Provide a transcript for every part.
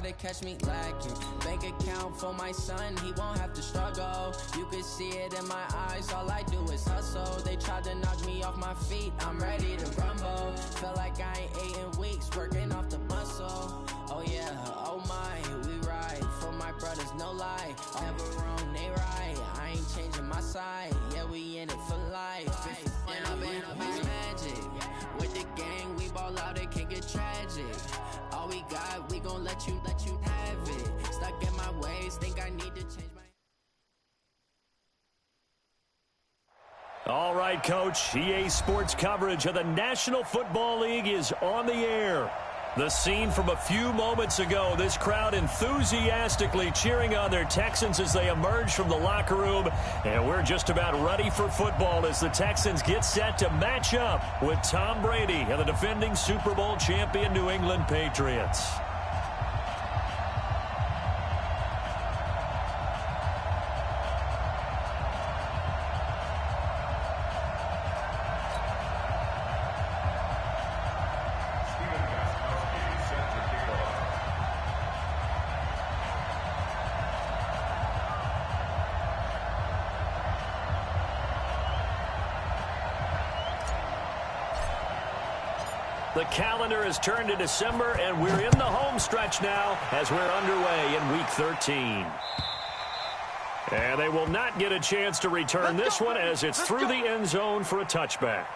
to catch me lacking. Bank account for my son, he won't have to struggle. You could see it in my eyes, all I do is hustle. They tried to knock me off my feet, I'm ready to rumble. Feel like I ain't ate in weeks, working off the muscle. Oh yeah, oh my, we ride for my brothers, no lie. Never wrong, they right. I ain't changing my side. Yeah, we in it for life. And I've been magic. With the gang, we ball out, it can get tragic. All we got, we gon' let you have it. Stuck in my ways, think I need to change my... All right, Coach. EA Sports coverage of the National Football League is on the air. The scene from a few moments ago, this crowd enthusiastically cheering on their Texans as they emerge from the locker room. And we're just about ready for football as the Texans get set to match up with Tom Brady and the defending Super Bowl champion New England Patriots. The calendar has turned to December, and we're in the home stretch now as we're underway in Week 13. And they will not get a chance to return this one as it's through the end zone for a touchback.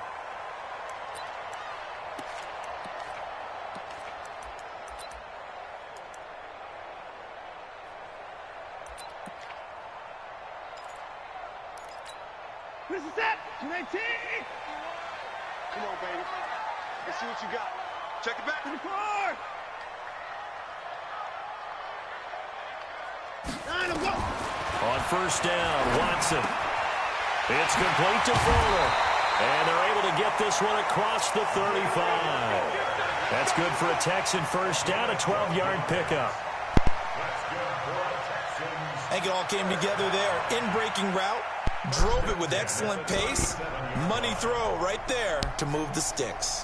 This is it! 219! Come on, baby. Let's see what you got. Check it back. 24! 9, go! On first down, Watson. It's complete to Fuller. And they're able to get this one across the 35. That's good for a Texan first down, a 12-yard pickup. I think it all came together there. In-breaking route. Drove it with excellent pace. Money throw right there to move the sticks.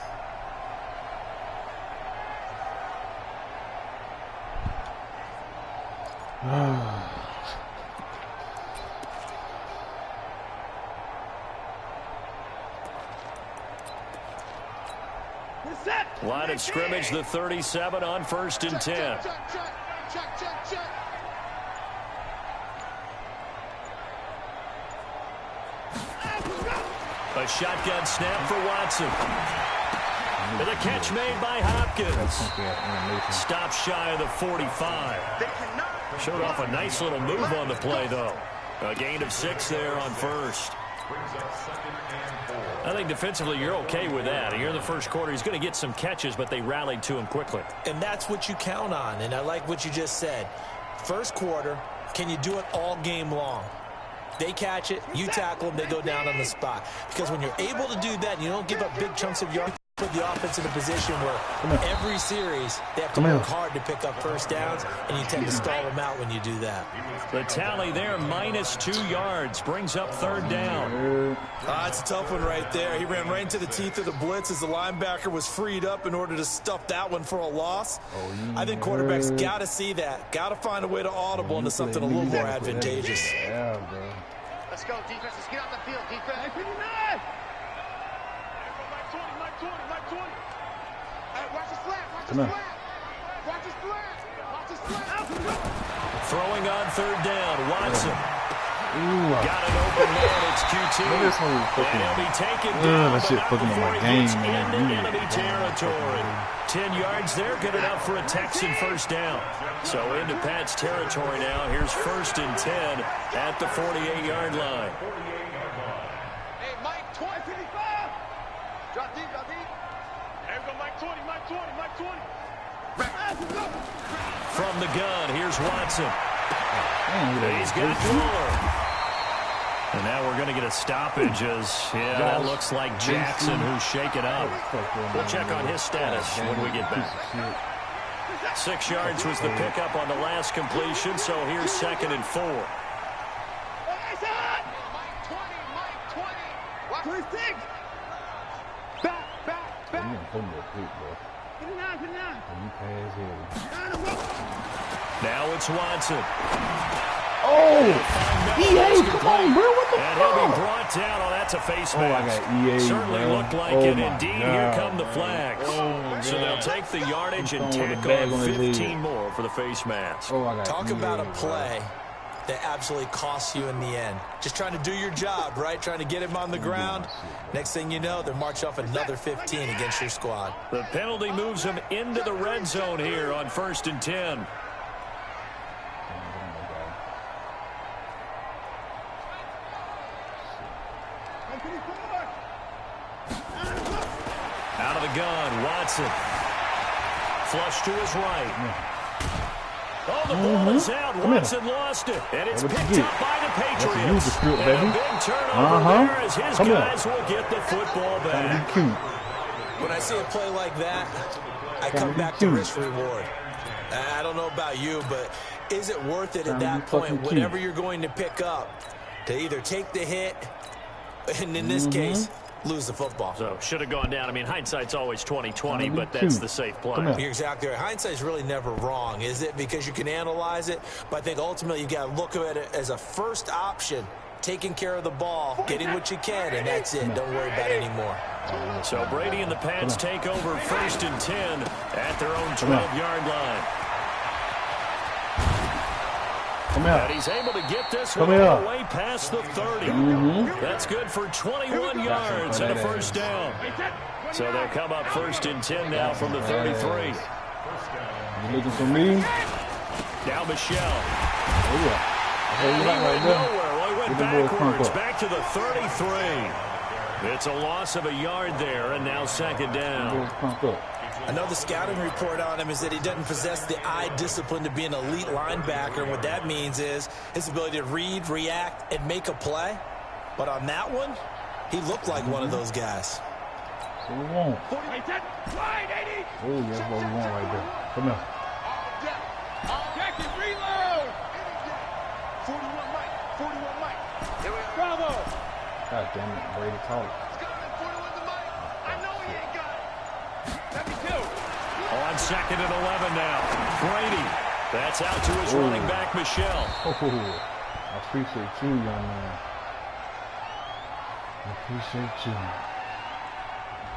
Line of scrimmage, the 37 on first and 10. Check. A shotgun snap for Watson. And a catch made by Hopkins. Stop shy of the 45. Showed off a nice little move on the play, though. A gain of 6 there on first. I think defensively you're okay with that. Here in the first quarter, he's going to get some catches, but they rallied to him quickly. And that's what you count on, and I like what you just said. First quarter, can you do it all game long? They catch it, you tackle them, they go down on the spot. Because when you're able to do that, and you don't give up big chunks of yards, put the offense in a position where every series they have to work hard to pick up first downs, and you tend to stall them out when you do that. The tally there, minus 2 yards, brings up third down. It's a tough one right there. He ran right into the teeth of the blitz as the linebacker was freed up in order to stuff that one for a loss. I think quarterbacks got to see that. Got to find a way to audible into something a little more advantageous. Yeah, bro. Let's go, defense. Let's get out the field, defense. Throwing on third down, Watson. Got an open man, it's Q2. And he'll be taken down, that shit fucking on my game, man. into enemy territory. 10 yards there, good enough for a Texan first down. So into Pat's territory now. Here's first and 10 at the 48-yard line. Hey, Mike 20. Drop deep. There we go, Mike 20. From the gun, here's Watson. He's got Fuller. And now we're going to get a stoppage as, that looks like Jackson who's shaken up. We'll check on his status when we get back. 6 yards was the pickup on the last completion, so here's second and 4. Mike 20. 26. Back. You gonna hold me a quick, bro. Put it down. You pass here. Now it's Watson. Oh, EA, come on, bro. What the And fuck? he'll be brought down. Oh, that's a face I mask. got EA, Certainly bro. looked like Oh it. my Indeed, God, here come the man. flags. Oh, So they'll take the yardage and He's throwing tack the bag on on his 15 head. more for the face mask. Oh, I got Talk EA, about a bro. play that absolutely costs you in the end. Just trying to do your job, right? Trying to get him on the ground. Next thing you know, they're march off another 15 against your squad. The penalty moves them into the red zone here on 1st and 10. Out of the gun, Watson. Flush to his right. Oh, the ball is out. Watson lost it. And it's picked up by the Patriots. Script, and a big turnover there as his Come guys will get the football back. Be cute. When I see a play like that, I come back to risk reward. I don't know about you, but is it worth it at that point, whatever you're going to pick up, to either take the hit, and in this case, lose the football? So should have gone down. I mean, hindsight's always 20/20, but that's the safe play. You're exactly right. Hindsight's really never wrong, is it? Because you can analyze it, but I think ultimately you got to look at it as a first option, taking care of the ball, getting what you can, and that's it. Don't worry about it anymore. So Brady and the Pats take over 1st and 10 at their own 12-yard line. And he's able to get this one all the way past the 30. That's good for 21 yards and a first down. So they'll come up 1st and 10 now from the 33. You looking for me? Now Michelle. Oh, yeah. And he went nowhere. Well, he went Get the boy backwards, up. back to the 33. It's a loss of a yard there, and now 2nd down. I know the scouting report on him is that he doesn't possess the eye discipline to be an elite linebacker. And what that means is his ability to read, react, and make a play. But on that one, he looked like one of those guys. So we won't. Oh, yeah, that's what we want right there. Come here. Jackson, reload! 41 Mike. 41 Mike. Here we go. Bravo! God damn it, Brady caught it. Let's go. 41 to Mike. I know he ain't got it. 72. On 2nd and 11 now. Brady. That's out to his running back, Michelle. Oh, I appreciate you, young man. I appreciate you.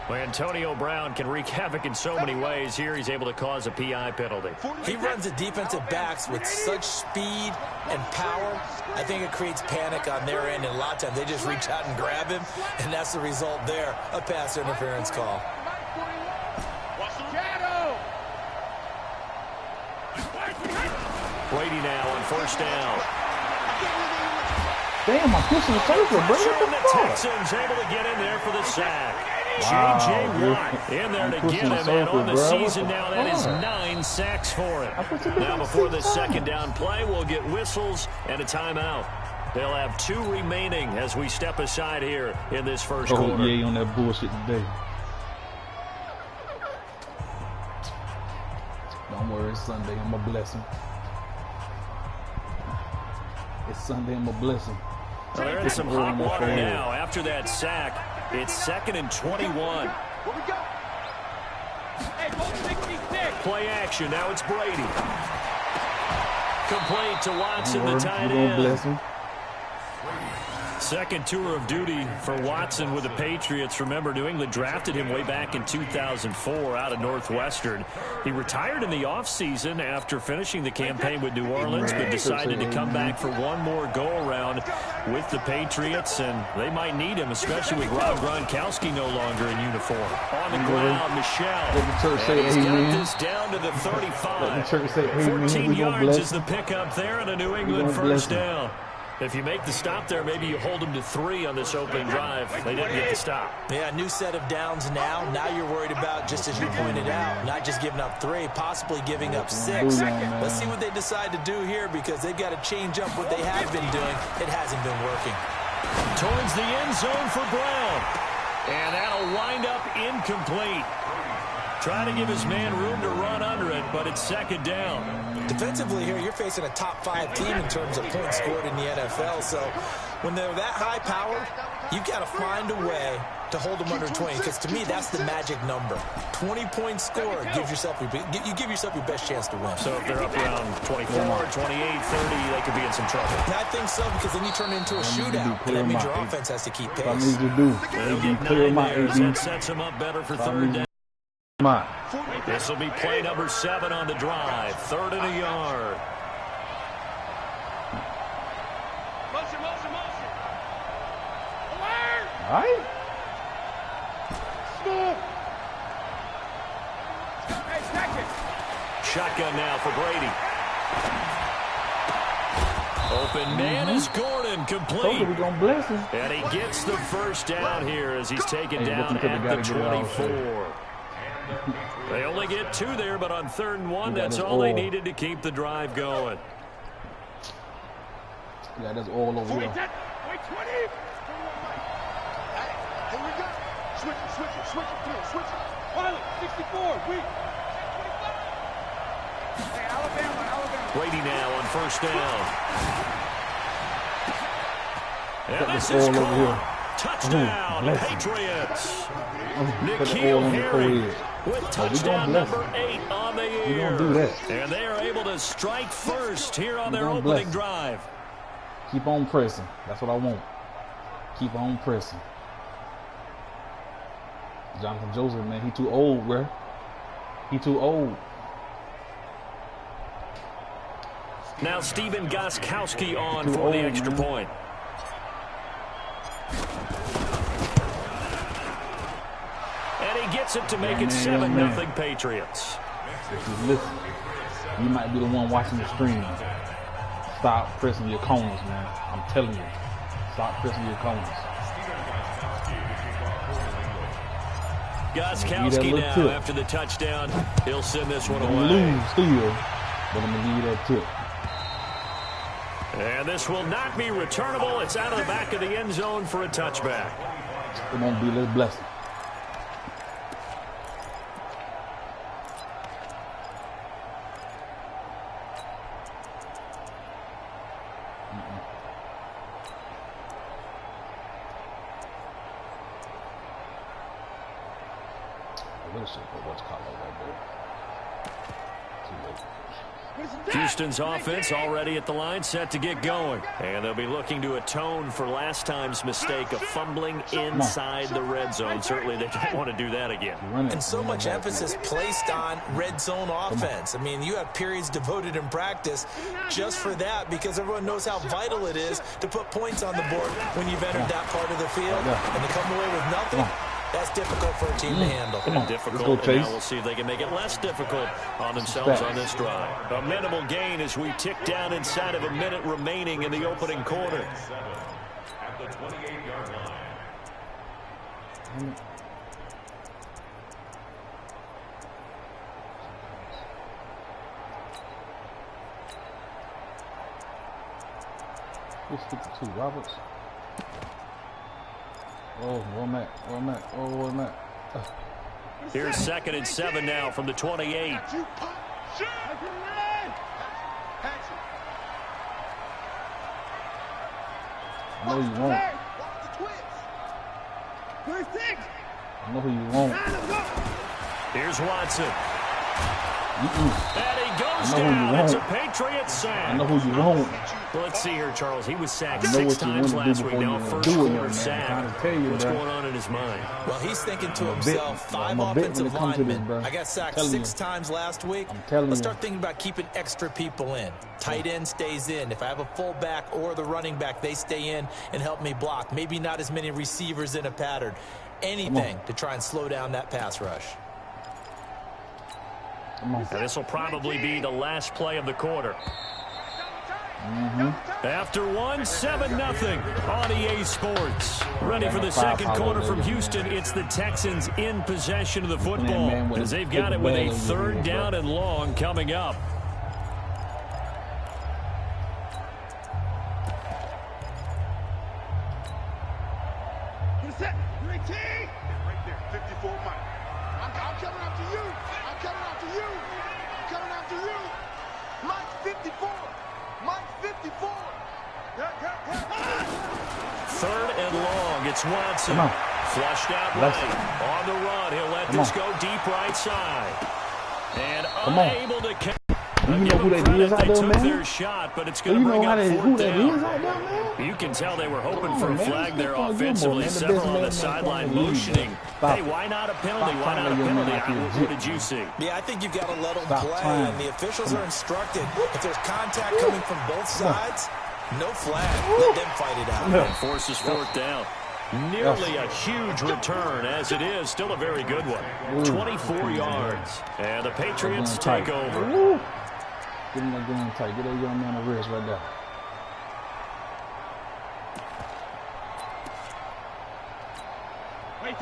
Well, Antonio Brown can wreak havoc in so many ways. Here he's able to cause a PI penalty. He runs the defensive backs with such speed and power. I think it creates panic on their end, and a lot of times they just reach out and grab him, and that's the result there, a pass interference call. Brady now on 1st down. Damn, I'm pushing the circle, bro. What And the the fuck? Texans able to get in there for the sack. Wow, J.J. dude. Watt in there to I'm get pushing the him, and circle, on the bro. season What the now, that is fuck? 9 sacks for him. I put you Now, down before the 6 times. 2nd down play, we'll get whistles and a timeout. They'll have 2 remaining as we step aside here in this first quarter. Oh, yeah, on that bullshit today. Don't worry, it's Sunday. I'm going to bless him. It's Sunday. I'm going to bless him. Well, they're in some hot water now. After that sack, it's 2nd and 21. Where we go? Hey, 66. Play action. Now it's Brady. Complete to Watson, Don't the worry, tight we're going to end. bless him. Second tour of duty for Watson with the Patriots. Remember, New England drafted him way back in 2004 out of Northwestern. He retired in the offseason after finishing the campaign with New Orleans, but decided to come back for one more go-around with the Patriots, and they might need him, especially with Rob Gronkowski no longer in uniform. On the ground, Michelle. Let the church say And he's got amen. this down to the 35. Let the church say amen. 14 We gonna yards bless is the him. pickup there, and a New We England gonna bless first him. down. If you make the stop there, maybe you hold them to 3 on this opening drive. They didn't get the stop. Yeah, new set of downs now. Now you're worried about, just as you pointed out, not just giving up 3, possibly giving up 6. Let's see what they decide to do here, because they've got to change up what they have been doing. It hasn't been working. Towards the end zone for Brown. And that'll wind up incomplete. Trying to give his man room to run under it, but it's second down. Defensively here, you're facing a top-5 team in terms of points scored in the NFL. So when they're that high power, you've got to find a way to hold them under 20, because to me, that's the magic number. 20 points scored, you give yourself your best chance to win. So if they're up around 24, 28, 30, they could be in some trouble. I think so, because then you turn it into a shootout, and that means your offense has to keep pace. What I need to do. They'll get 9 there as that sets them up better for third down. This will be play number 7 on the drive. 3rd and a yard. All right. Shotgun now for Brady. Open man is Gordon, complete. We're gonna bless him. And he gets the first down here as he's taken down at the 24. They only get 2 there, but on 3rd and 1, that's all they needed to keep the drive going. Yeah, that's all over here. Wait, 20. Hey, here we go. Switch it. Switch it. Pilot, 64, weak. Hey, Alabama. Brady now on 1st down. And this all is over here. Touchdown, Patriots. Nikhil Harry with touchdown number 8 on the year. We're gonna do that. And they are able to strike first here on their opening drive. Keep on pressing. That's what I want. Keep on pressing. Jonathan Joseph, man, he too old, bro. He too old. Now Stephen Gostkowski on for the extra point. And he gets it to make it 7-0 Patriots. Listen, you might be the one watching the stream. Stop pressing your corners, man. I'm telling you. Stop pressing your corners. Gostkowski now after the touchdown. He'll send this one away. Lose still, but I'm going to give you that tip. And this will not be returnable. It's out of the back of the end zone for a touchback. Come on, B, let's bless him. Houston's offense already at the line, set to get going. And they'll be looking to atone for last time's mistake of fumbling inside the red zone. Certainly they don't want to do that again. And so much emphasis placed on red zone offense. I mean, you have periods devoted in practice just for that, because everyone knows how vital it is to put points on the board when you've entered that part of the field. And to come away with nothing, that's difficult for a team to handle. Difficult, and now we'll see if they can make it less difficult on themselves on this drive. A minimal gain as we tick down inside of a minute remaining in the opening quarter. At the 28-yard line. What's 52, Roberts? Oh, where am I? Here's 2nd and 7 now from the 28. I know you won't. I know who you won't. Here's Watson. And he goes I know down. Who you It's a won't. Patriots sack. I know who you won't. Well, let's see here, Charles. He was sacked I know 6 what you times want to last do week. before Now you first do it, quarter man. sack. I'm trying to tell you, What's bro. going on in his mind? Well, he's thinking to I'm a himself, bit- 5 I'm a bit when offensive it comes to this, linemen. bro. I got sacked Telling 6 you. times last week. I'm telling Let's you. start thinking about keeping extra people in. Tight end stays in. If I have a fullback or the running back, they stay in and help me block. Maybe not as many receivers in a pattern. Anything to try and slow down that pass rush. Come on. And this will probably be the last play of the quarter. After one, 7-0 on EA Sports. Ready for the second quarter from Houston. It's the Texans in possession of the football as they've got it with a 3rd down and long coming up. Right there, 54 Mike. I'm coming after you. I'm coming after you. I'm coming after you. Mike's 54. Mike's 54. Third and long. It's Watson. Flushed out right. On the run. He'll let this go deep right side. And unable to catch. You know who that is out there, man? Their shot, but it's going to bring up fourth down. You can tell they were hoping for a flag there offensively. Several on the sideline motioning. Hey, why not a penalty? Why not a penalty? What did you see? Yeah, I think you've got to let them play. And the officials are instructed. If there's contact coming from both sides, no flag. Let them fight it out. And forces fourth down. Nearly a huge return, as it is. Still a very good one. 24 yards. And the Patriots take over. Get him tight. Get that young man a wrist right there.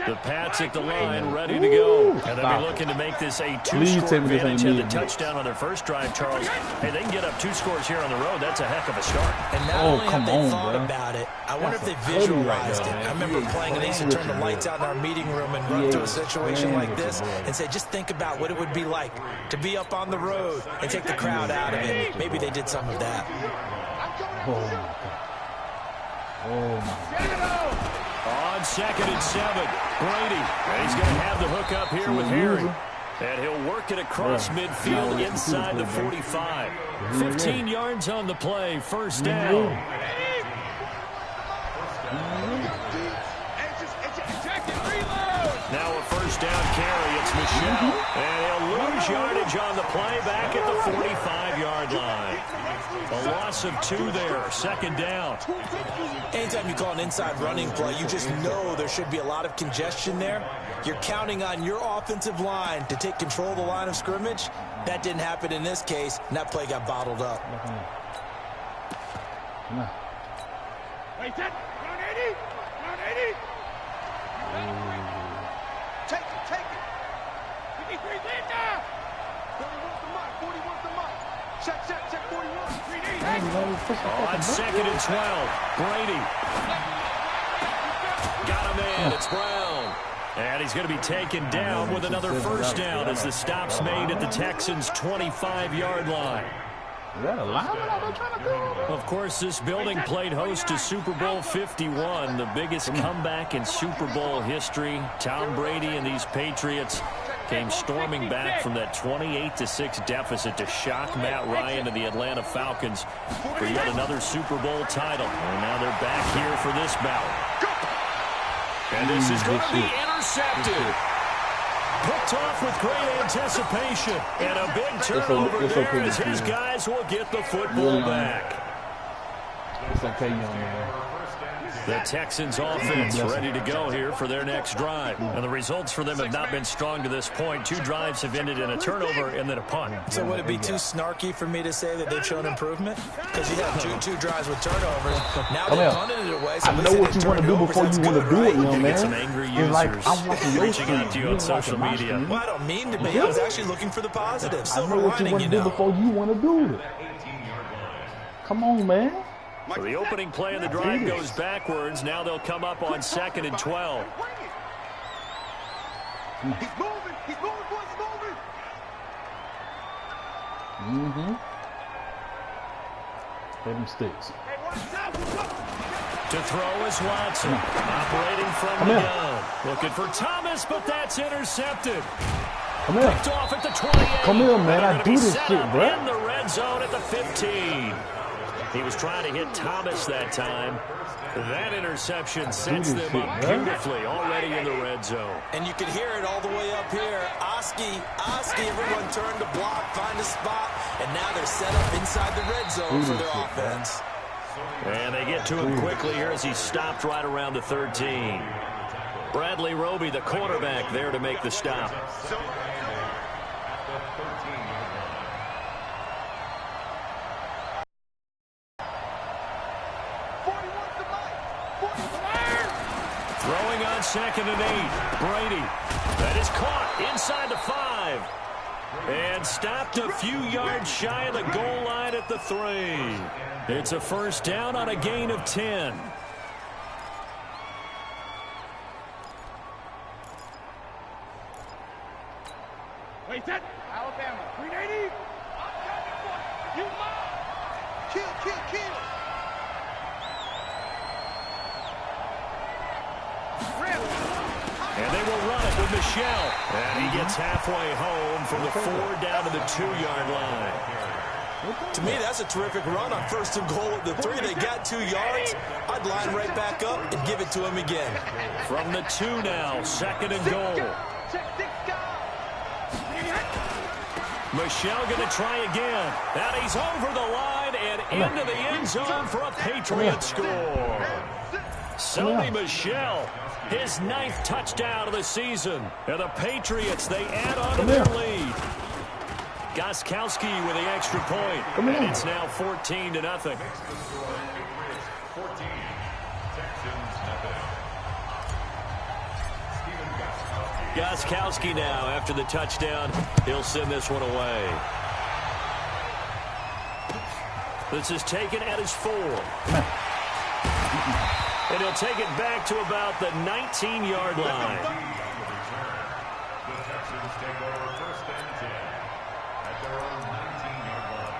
The Pats at the line, ready to go. And they'll be looking to make this a two-score advantage. Had the touchdown on their first drive, Charles. Hey, they can get up 2 scores here on the road. That's a heck of a start. And not only have they thought about it, I wonder if they visualized it. I remember playing, and they used to turn the lights out in our meeting room and run through a situation like this and say, just think about what it would be like to be up on the road and take the crowd out of it. Maybe they did some of that. Oh, my God. Oh, my God. On 2nd and 7, Brady. And he's going to have the hook up here with Harry. And he'll work it across midfield inside the 45. 15 yards on the play, first down. Now a first down carry, it's Michel. And he'll lose yardage on the play back at the 45-yard line. A loss of 2 there, second down. Anytime you call an inside running play, you just know there should be a lot of congestion there. You're counting on your offensive line to take control of the line of scrimmage. That didn't happen in this case, and that play got bottled up. Wait, that. 180. 180. Take it. Take it. 53 Linda. 41's the mark. 41's the mark. Check 41. 3D. On 2nd and 12, Brady. Got a man, it's Brown. And he's going to be taken down with another first down as the stop's made at the Texans' 25-yard line. Is that a lineman out there trying to go? Of course, this building played host to Super Bowl 51, the biggest comeback in Super Bowl history. Tom Brady and these Patriots came storming back from that 28-6 deficit to shock Matt Ryan and the Atlanta Falcons for yet another Super Bowl title. And now they're back here for this bout. And this is going to be intercepted. Picked off with great anticipation. And a big turnover there as his guys will get the football back. It's okay, young man. The Texans offense ready to go here for their next drive. And the results for them have not been strong to this point. 2 drives have ended in a turnover and then a punt. So would it be too snarky for me to say that they've shown improvement? Because you had two drives with turnovers. Now they're punting it away. So I know what you want to do before you want to do it, young man. Get some angry users reaching out to you on social media. Well, I don't mean to be. I was actually looking for the positive. I know what you want to do before you want to do it. Come on, man. So the opening play of the drive goes backwards. Now they'll come up on 2nd and 12. He's moving. He's moving, boys. He's moving. Hit him sticks. To throw is Watson. Operating from the gun. Looking for Thomas, but that's intercepted. Come here. Picked off at the 28. Come here, man. I do this shit, bro. In the red zone at the 15. He was trying to hit Thomas that time. That interception sets them up beautifully already in the red zone. And you can hear it all the way up here. Oski, everyone turned to block, find a spot, and now they're set up inside the red zone for their offense. And they get to him quickly here as he stopped right around the 13. Bradley Roby, the quarterback, there to make the stop. Throwing on 2nd and 8. Brady. That is caught inside the 5. And stopped a few yards shy of the goal line at the 3. It's a first down on a gain of 10. Michel. And he gets halfway home from the 4 down to the 2-yard line. To me, that's a terrific run on 1st and goal at the 3. They got 2 yards. I'd line right back up and give it to him again. From the 2 now, 2nd and goal. Michel going to try again. And he's over the line and into the end zone for a Patriot score. Sony Michel, his 9th touchdown of the season. And the Patriots, they add on to their lead. Gostkowski with the extra point. And it's now 14-0. Gostkowski now, after the touchdown, he'll send this one away. This is taken at his 4. And he'll take it back to about the 19-yard line. The Texans take over 1st and 10 at their own 19-yard line.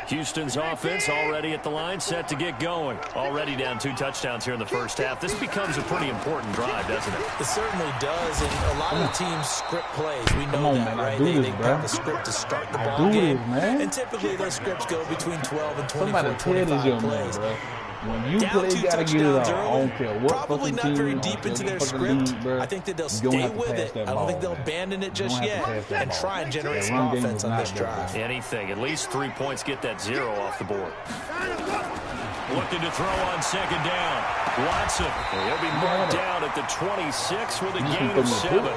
Houston's offense already at the line, set to get going. Already down 2 touchdowns here in the first half. This becomes a pretty important drive, doesn't it? It certainly does, and a lot of the teams script plays. We know that, right? They have a script to start the ball game. And typically those scripts go between 12 and 24, 25 plays. When you Down play, 2 you gotta get it touchdowns all. I early, don't care what probably fucking not very team, deep into their fucking script. league, bro. I think that they'll You don't stay have to with pass it. that I don't ball. think they'll abandon it just You don't yet have to pass that and ball. try and generate The some run game offense is on not this that drive. good. Anything, at least 3 points, get that 0 off the board. Looking to throw on 2nd down. Watson, he'll be marked down at the 26 with a gain of 7.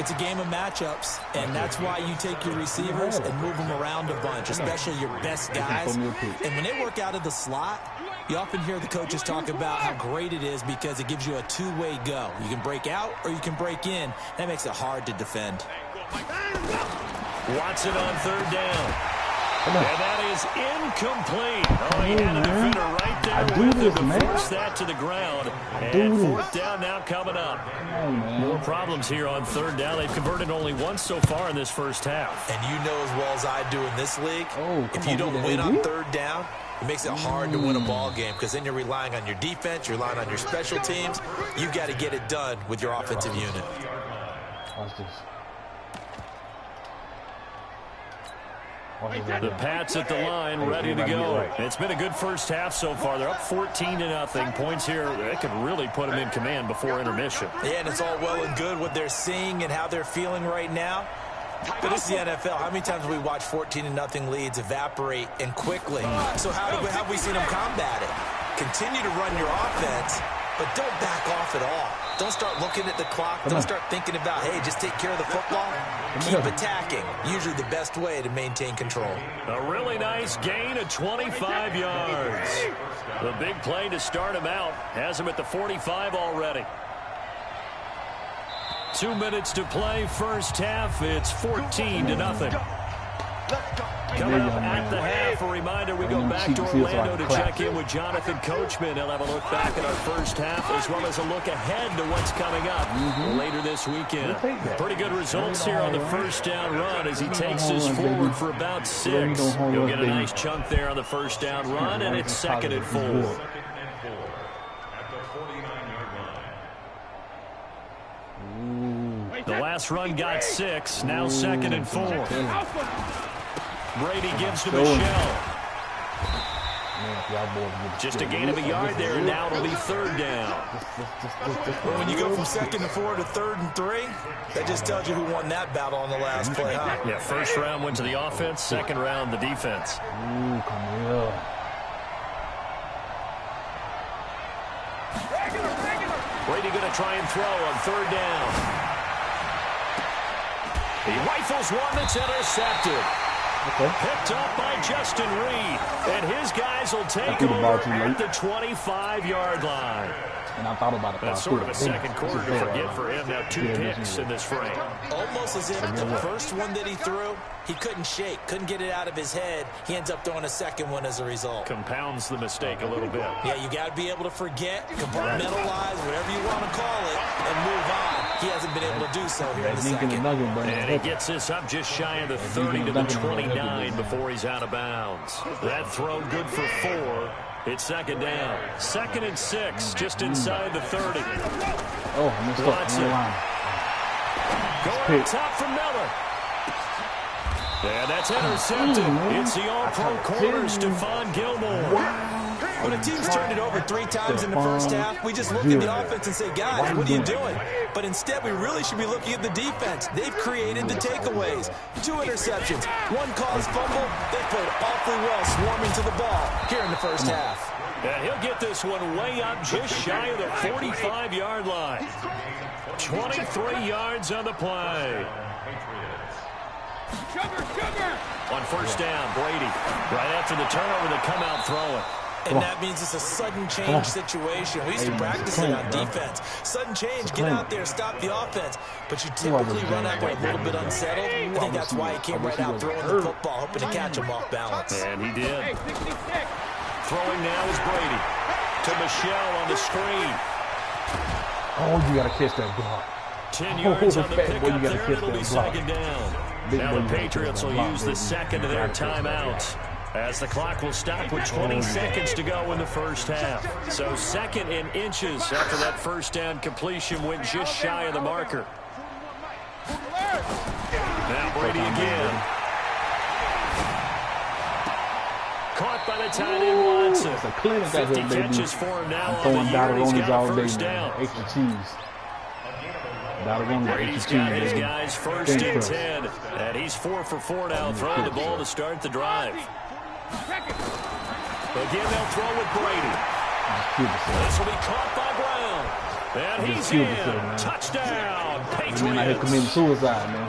It's a game of matchups, and that's why you take your receivers and move them around a bunch, especially your best guys. And when they work out of the slot, you often hear the coaches talk about how great it is because it gives you a 2-way go. You can break out or you can break in. That makes it hard to defend. Watson on 3rd down. And that is incomplete. Oh, he had a defender right there with him to force that to the ground. And 4th down now coming up. More problems here on 3rd down. They've converted only once so far in this first half. And you know as well as I do in this league, if you don't win on 3rd down, it makes it hard to win a ball game because then you're relying on your defense, you're relying on your special teams. You've got to get it done with your offensive unit. Watch this. The Pats at the line, ready to go. It's been a good first half so far. They're up 14-0. Points here, they could really put them in command before intermission. Yeah, and it's all well and good what they're seeing and how they're feeling right now. But this is the NFL. How many times have we watched 14-0 leads evaporate and quickly? So how have we seen them combat it? Continue to run your offense, but don't back off at all. Don't start looking at the clock. Don't start thinking about, hey, just take care of the football. Keep attacking. Usually the best way to maintain control. A really nice gain of 25 yards. The big play to start him out has him at the 45 already. 2 minutes to play first half. It's 14-0. Coming up at the half, a reminder, we go back to Orlando to check in with Jonathan Coachman. He'll have a look back at our first half as well as a look ahead to what's coming up later this weekend. Pretty good results here on the first down run as he takes us forward for about 6. He'll get a nice chunk there on the first down run, and it's 2nd and 4. The last run got 6, now 2nd and 4. Brady gives to Michel. Just a gain of a yard there, and now it'll be 3rd down. Well, when you go from 2nd and 4 to 3rd and 3, that just tells you who won that battle on the last play, huh? Yeah, first round went to the offense, second round the defense. Ooh, come here. Brady going to try and throw on 3rd down. He rifles one that's intercepted. Picked up by Justin Reed. And his guys will take over at the 25-yard line. And I thought about it. That's sort of a second quarter to forget for him. Now 2 picks in this frame. Almost as if the first one that he threw, he couldn't shake, couldn't get it out of his head. He ends up throwing a second one as a result. Compounds the mistake a little bit. Yeah, you got to be able to forget, compartmentalize, whatever you want to call it, and move on. He hasn't been able to do so here in the second. And he gets this up just shy of the 30 to the 29 before he's out of bounds. That throw good for 4. It's second down. 2nd and 6, just inside the 30. Oh, I missed up on the line. Going up top from Miller. And that's intercepted. It's the all-pro corner, Stephon Gilmore. When a team's turned it over 3 times in the first half, we just look at the offense and say, guys, what are you doing? But instead, we really should be looking at the defense. They've created the takeaways. 2 interceptions, 1 caused fumble. They played awfully well swarming to the ball here in the first half. And he'll get this one way up just shy of the 45-yard line. 23 yards on the play. On first down, Brady. Right after the turnover, they come out throwing. And that means it's a sudden change situation. We used to practice it on defense. Sudden change, get out there, stop the offense. But you typically run out there a little bit unsettled. I think that's why he came right out throwing the football, hoping to catch him off balance. And he did. Throwing now is Brady. To Michelle on the screen. Oh, you got to catch that block. 10 yards on the pickup there, and it'll be second down. Now the Patriots will use the second of their timeouts, as the clock will stop with 20 seconds to go in the first half. So 2nd in inches after that first down completion went just shy of the marker. Now Brady again. Caught by the tight end Watson. 50 catches for him now on the year, and he's got a first down. Extra cheese. Brady's got his guys 1st and 10, and he's 4 for 4 now, throwing the ball to start the drive. Again, they'll throw with Brady. This will be caught by Brown. And he's in. Touchdown, Patriots.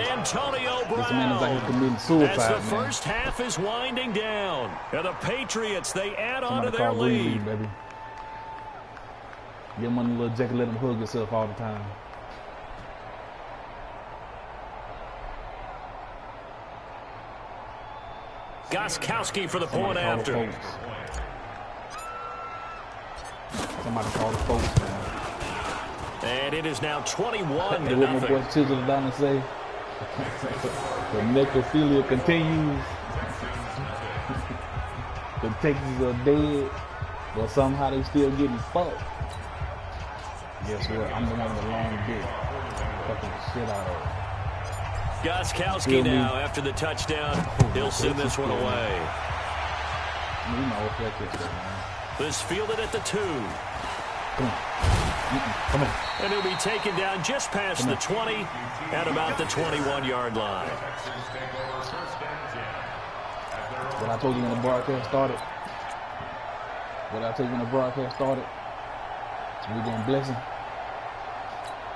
Antonio Brown. As the first half is winding down. And the Patriots, they add on to their lead. Baby. Get him on the little jacket, let him hug yourself all the time. Gostkowski for the point after. Somebody call the folks, man. And it is now 21 to nothing. What my boy Chisel down and say? The necrophilia continues. The Texans are dead, but somehow they still getting fucked. Guess what? I'm the one with the long dick. Fucking shit out of it. Gostkowski now, after the touchdown, he'll send this one away. This fielded at the 2. Come on. And he'll be taken down just past the 20 at about the 21-yard line. What I told you when the broadcast started. We're going to bless him.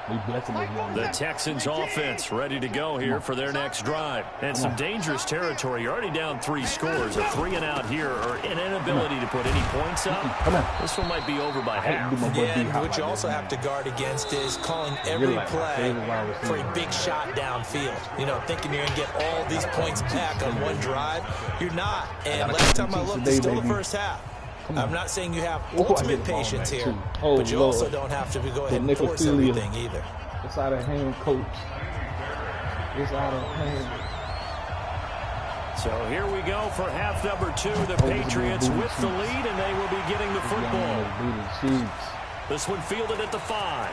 The Texans offense ready to go here for their next drive. And some dangerous territory. You're already down 3 scores. A 3 and out here, or an inability to put any points up. This one might be over by half. Yeah, and what you also have to guard against is calling every play for a big shot downfield. You know, thinking you're going to get all these points back on one drive. You're not. And last time I looked, it's still the first half. I'm not saying you have ultimate patience here, but you also don't have to go ahead and force everything either. It's out of hand, coach. It's out of hand. So here we go for half number 2. The Patriots with the lead, and they will be getting the football. This one fielded at the 5.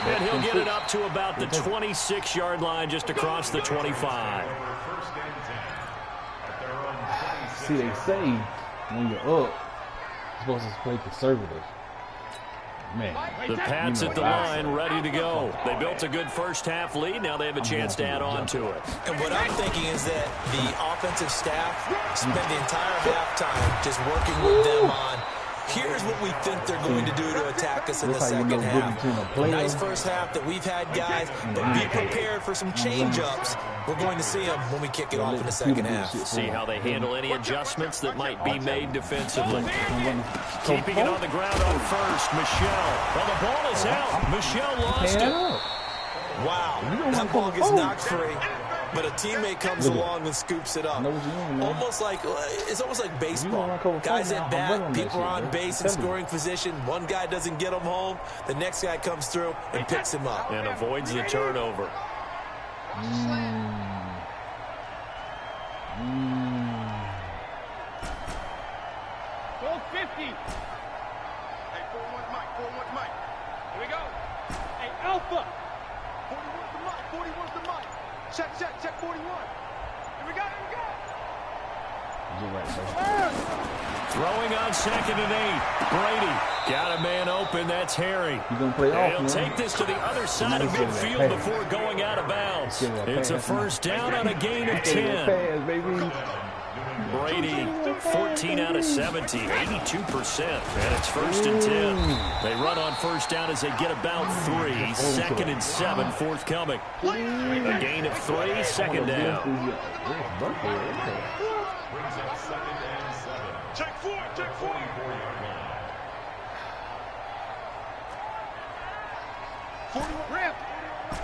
And he'll get it up to about the 26-yard line, just across the 25. See, they say when you're up, you're supposed to play conservative. Man, the Pats at the line, ready to go. They built a good first half lead. Now they have a chance to add on to it. And what I'm thinking is that the offensive staff spent the entire halftime just working with them on Here's what we think they're going to do to attack us in the second half. A nice first half that we've had, guys, but be prepared for some change-ups. We're going to see them when we kick it off in the second half. See how they handle any adjustments that might be made defensively. Keeping it on the ground on first, Michel. Well, the ball is out. Michel lost it. Wow, that ball gets knocked free. But a teammate comes along and scoops it up. It's almost like baseball. Guys at bat, people are on base in scoring position. One guy doesn't get him home. The next guy comes through and picks him up. And avoids the turnover. Goal 50. Hey, 4-1 Mike, 4-1 Mike. Here we go. Hey, Alpha. 41's the Mike, 41's the Mike. Check 41. Here we go. Throwing on 2nd and 8. Brady got a man open. That's Harry. He'll take this to the other side of midfield before going out of bounds. It's a first down on a gain of 10. Brady, 14 out of 70, 82%. And it's 1st and 10. They run on first down as they get about 3. 2nd and 7, forthcoming. A gain of 3, 2nd down. Check 4. 41 ramp.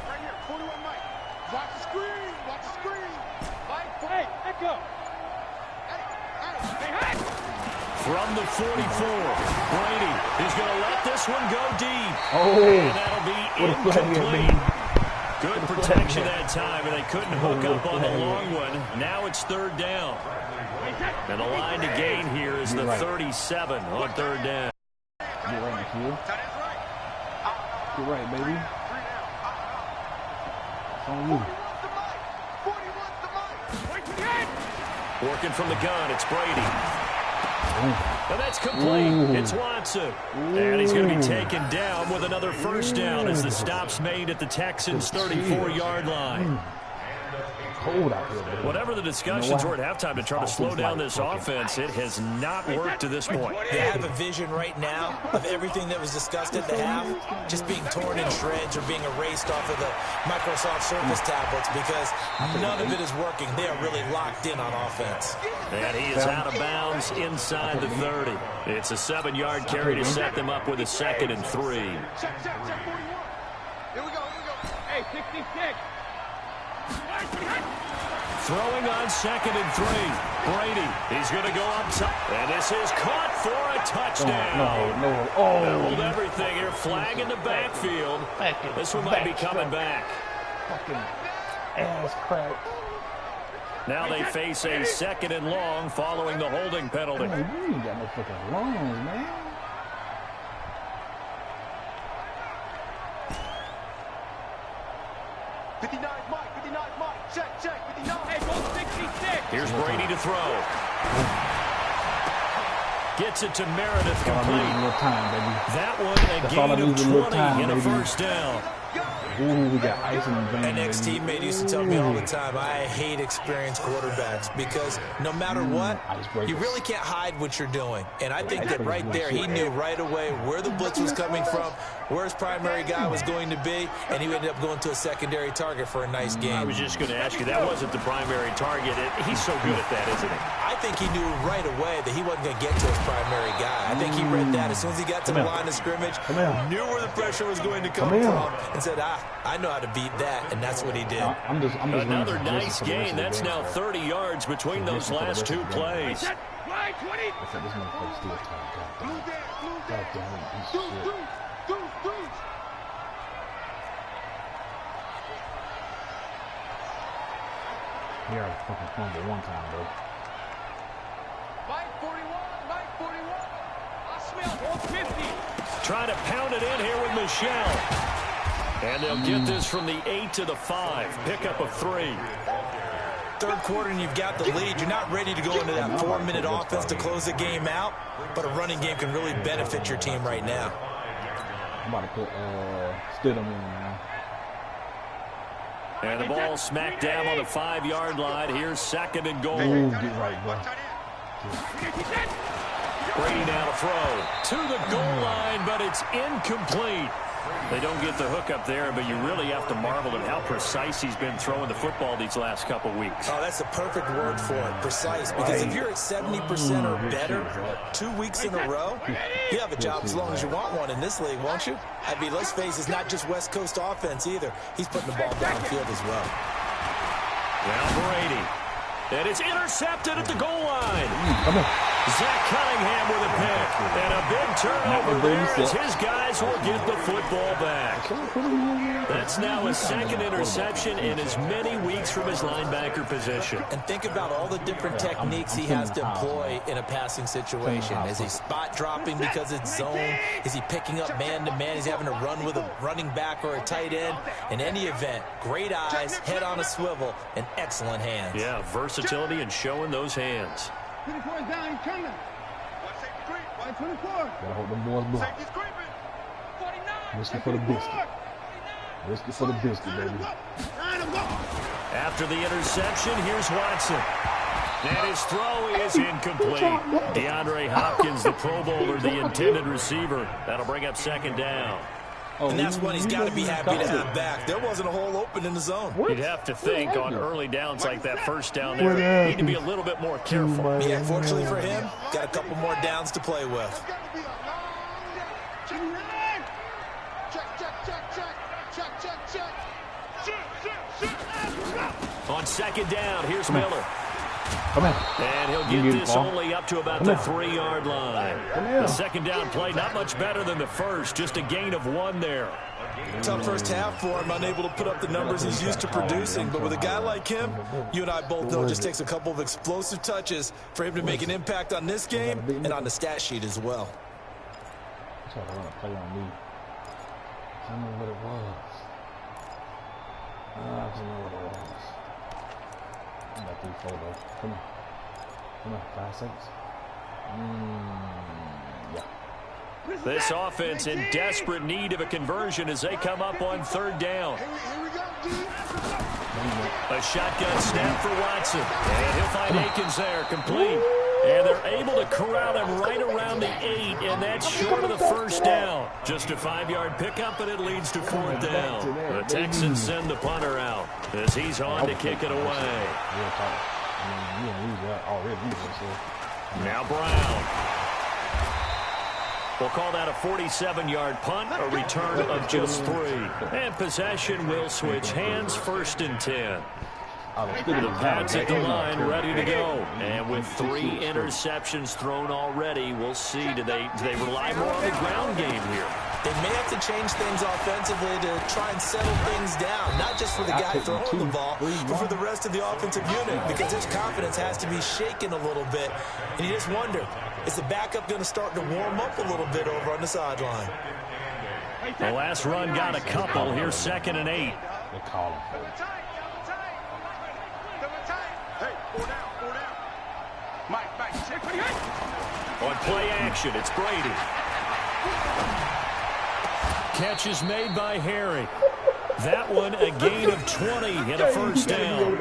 Right here, 41 Mike. Watch the screen. Mike, hey, echo. Hey. From the 44, Brady is going to let this one go deep. And that'll be incomplete. Good protection that time, and they couldn't hook up on the long one. Now it's 3rd down. And the line to gain here is the 37 on 3rd down. Get right, baby. It's on you. Working from the gun, it's Brady. And that's complete. It's Watson. And he's going to be taken down with another first down as the stop's made at the Texans' 34-yard line. Cold out here, baby. Whatever the discussions were at halftime to try to slow down this offense, it has not worked to this point. They have a vision right now of everything that was discussed at the half just being torn in shreds or being erased off of the Microsoft Surface tablets because none of it is working. They are really locked in on offense. And he is out of bounds inside the 30. It's a 7-yard carry to set them up with a 2nd and 3. Check 41. Here we go. Hey, 66. Throwing on 2nd and 3. Brady, he's going to go up top. And this is caught for a touchdown. Hold everything here. Flag in the backfield. This one might be coming back. Fucking ass crack. Now they face a 2nd and long following the holding penalty. Man, you ain't got no fucking lungs, man. Check, 59. Hey, go 66. Here's Brady to throw. Gets it to Meredith complete. That one a gain of 20 and a first down. Ooh, we got ice in the vein. An ex-teammate used to tell me all the time, I hate experienced quarterbacks because no matter what, you really can't hide what you're doing. And I think that right there, he knew right away where the blitz was coming from, where his primary guy was going to be, and he ended up going to a secondary target for a nice game. I was just going to ask you, that wasn't the primary target. He's so good at that, isn't he? I think he knew right away that he wasn't going to get to his primary guy. I think he read that as soon as he got to the line of scrimmage, knew where the pressure was going to come from, and said, I know how to beat that, and that's what he did. Another nice gain. That's now 30 yards between those last two plays. He already fucking fumbled one time, bro. Mike 41. I smell 150. Trying to pound it in here with Michel. And they'll get this from the 8 to the 5. Pickup of 3. Third quarter and you've got the lead. You're not ready to go into that 4-minute offense to close the game out, but a running game can really benefit your team right now. I'm about to put Stidham in now. And the ball smacked down on the 5-yard line. Here's 2nd and goal. Ooh, get right, bro. Brady now to throw to the goal line, but it's incomplete. They don't get the hook up there, but you really have to marvel at how precise he's been throwing the football these last couple weeks. Oh, that's the perfect word for it, precise. Because if you're at 70% or better 2 weeks in a row, you have a job as long as you want one in this league, won't you? I mean, let's face it, it's not just West Coast offense either. He's putting the ball downfield as well. Now Brady. And it's intercepted at the goal line. Zach Cunningham with a pick. And a big turnover there as his guys will get the football back. That's now his second interception in as many weeks from his linebacker position. And think about all the different techniques he has to employ in a passing situation. Is he spot dropping because it's zone? Is he picking up man-to-man? Is he having to run with a running back or a tight end? In any event, great eyes, head on a swivel, and excellent hands. Yeah, versatility and showing those hands. 24 is down, he's coming. 24. Gotta hold them boys block. Whiskey for the biscuit. Whiskey for the biscuit, baby. After the interception, here's Watson. And his throw is incomplete. DeAndre Hopkins, the Pro Bowler, the intended receiver. That'll bring up second down. And that's one he's got to be happy to have back. There wasn't a hole open in the zone. You'd have to think on early downs like that first down there, you need to be a little bit more careful. Yeah, fortunately for him, got a couple more downs to play with. On second down, here's Miller. Come on. And he'll get this only up to about the 3-yard line. The second down play, not much better than the first, just a gain of 1 there. Tough first half for him, unable to put up the numbers he's used to producing. But with a guy like him, you and I both know it just takes a couple of explosive touches for him to make an impact on this game and on the stat sheet as well. Try to run a play on me. I don't know what it was. I don't know what it was. I got 3 photos. Come on. Come on. 5 seconds. Yeah. This offense in desperate need of a conversion as they come up on third down. A shotgun snap for Watson. And he'll find Akins there, complete. And they're able to corral him right around the 8, and that's short of the first down. Just a 5-yard pickup, and it leads to 4th down. The Texans send the punter out as he's on to kick it away. Now Brown. We'll call that a 47-yard punt, a return of just 3. And possession will switch hands, 1st and 10. The Pats at the line, ready to go. And with 3 interceptions thrown already, we'll see. Do they rely more on the ground game here? They may have to change things offensively to try and settle things down, not just for the guy throwing the ball, but for the rest of the offensive unit, because his confidence has to be shaken a little bit. And you just wonder, is the backup going to start to warm up a little bit over on the sideline? The last run got a couple. Here's 2nd and 8. They call him. On play action, it's Brady. Catch is made by Harry. That one a gain of 20 and a 1st down.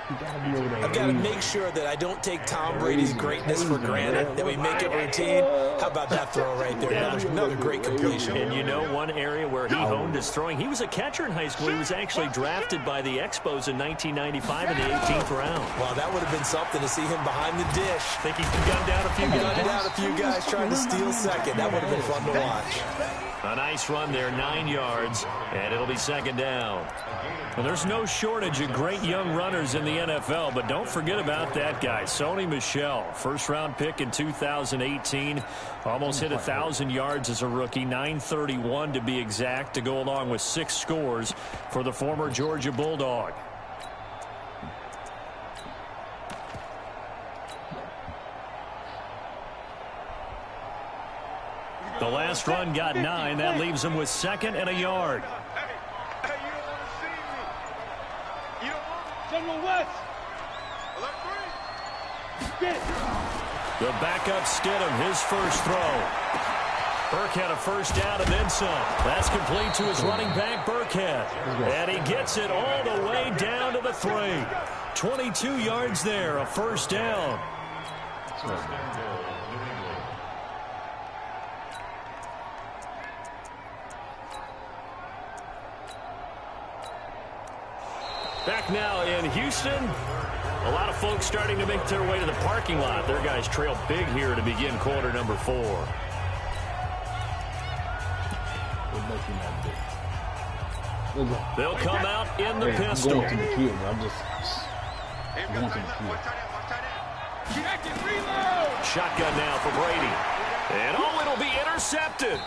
I've got to make sure that I don't take Tom Brady's greatness for granted, that we make it routine. How about that throw right there? Another great completion. And you know one area where he honed his throwing? He was a catcher in high school. He was actually drafted by the Expos in 1995 in the 18th round. Well, that would have been something to see him behind the dish. Think he can gun down a few guys? Gun down a few guys trying to steal second. That would have been fun to watch. A nice run there, 9 yards, and it'll be 2nd down. Well, there's no shortage of great young runners in the NFL, but don't forget about that guy, Sony Michel. First-round pick in 2018. Almost hit 1,000 yards as a rookie, 931 to be exact, to go along with 6 scores for the former Georgia Bulldog. The last run got 9. That leaves him with 2nd and a yard. Hey, you don't want to see me. You don't want General West. The backup Stidham, his first throw. Burke had a 1st down and then some. That's complete to his running back, Burkhead. And he gets it all the way down to the 3. 22 yards there, a 1st down. First and goal, New England. Back now in Houston. A lot of folks starting to make their way to the parking lot. Their guys trail big here to begin quarter number 4. They'll come out in the pistol. I'm going to the kill, bro. I'm just going to the kill. Shotgun now for Brady. And oh, it'll be intercepted.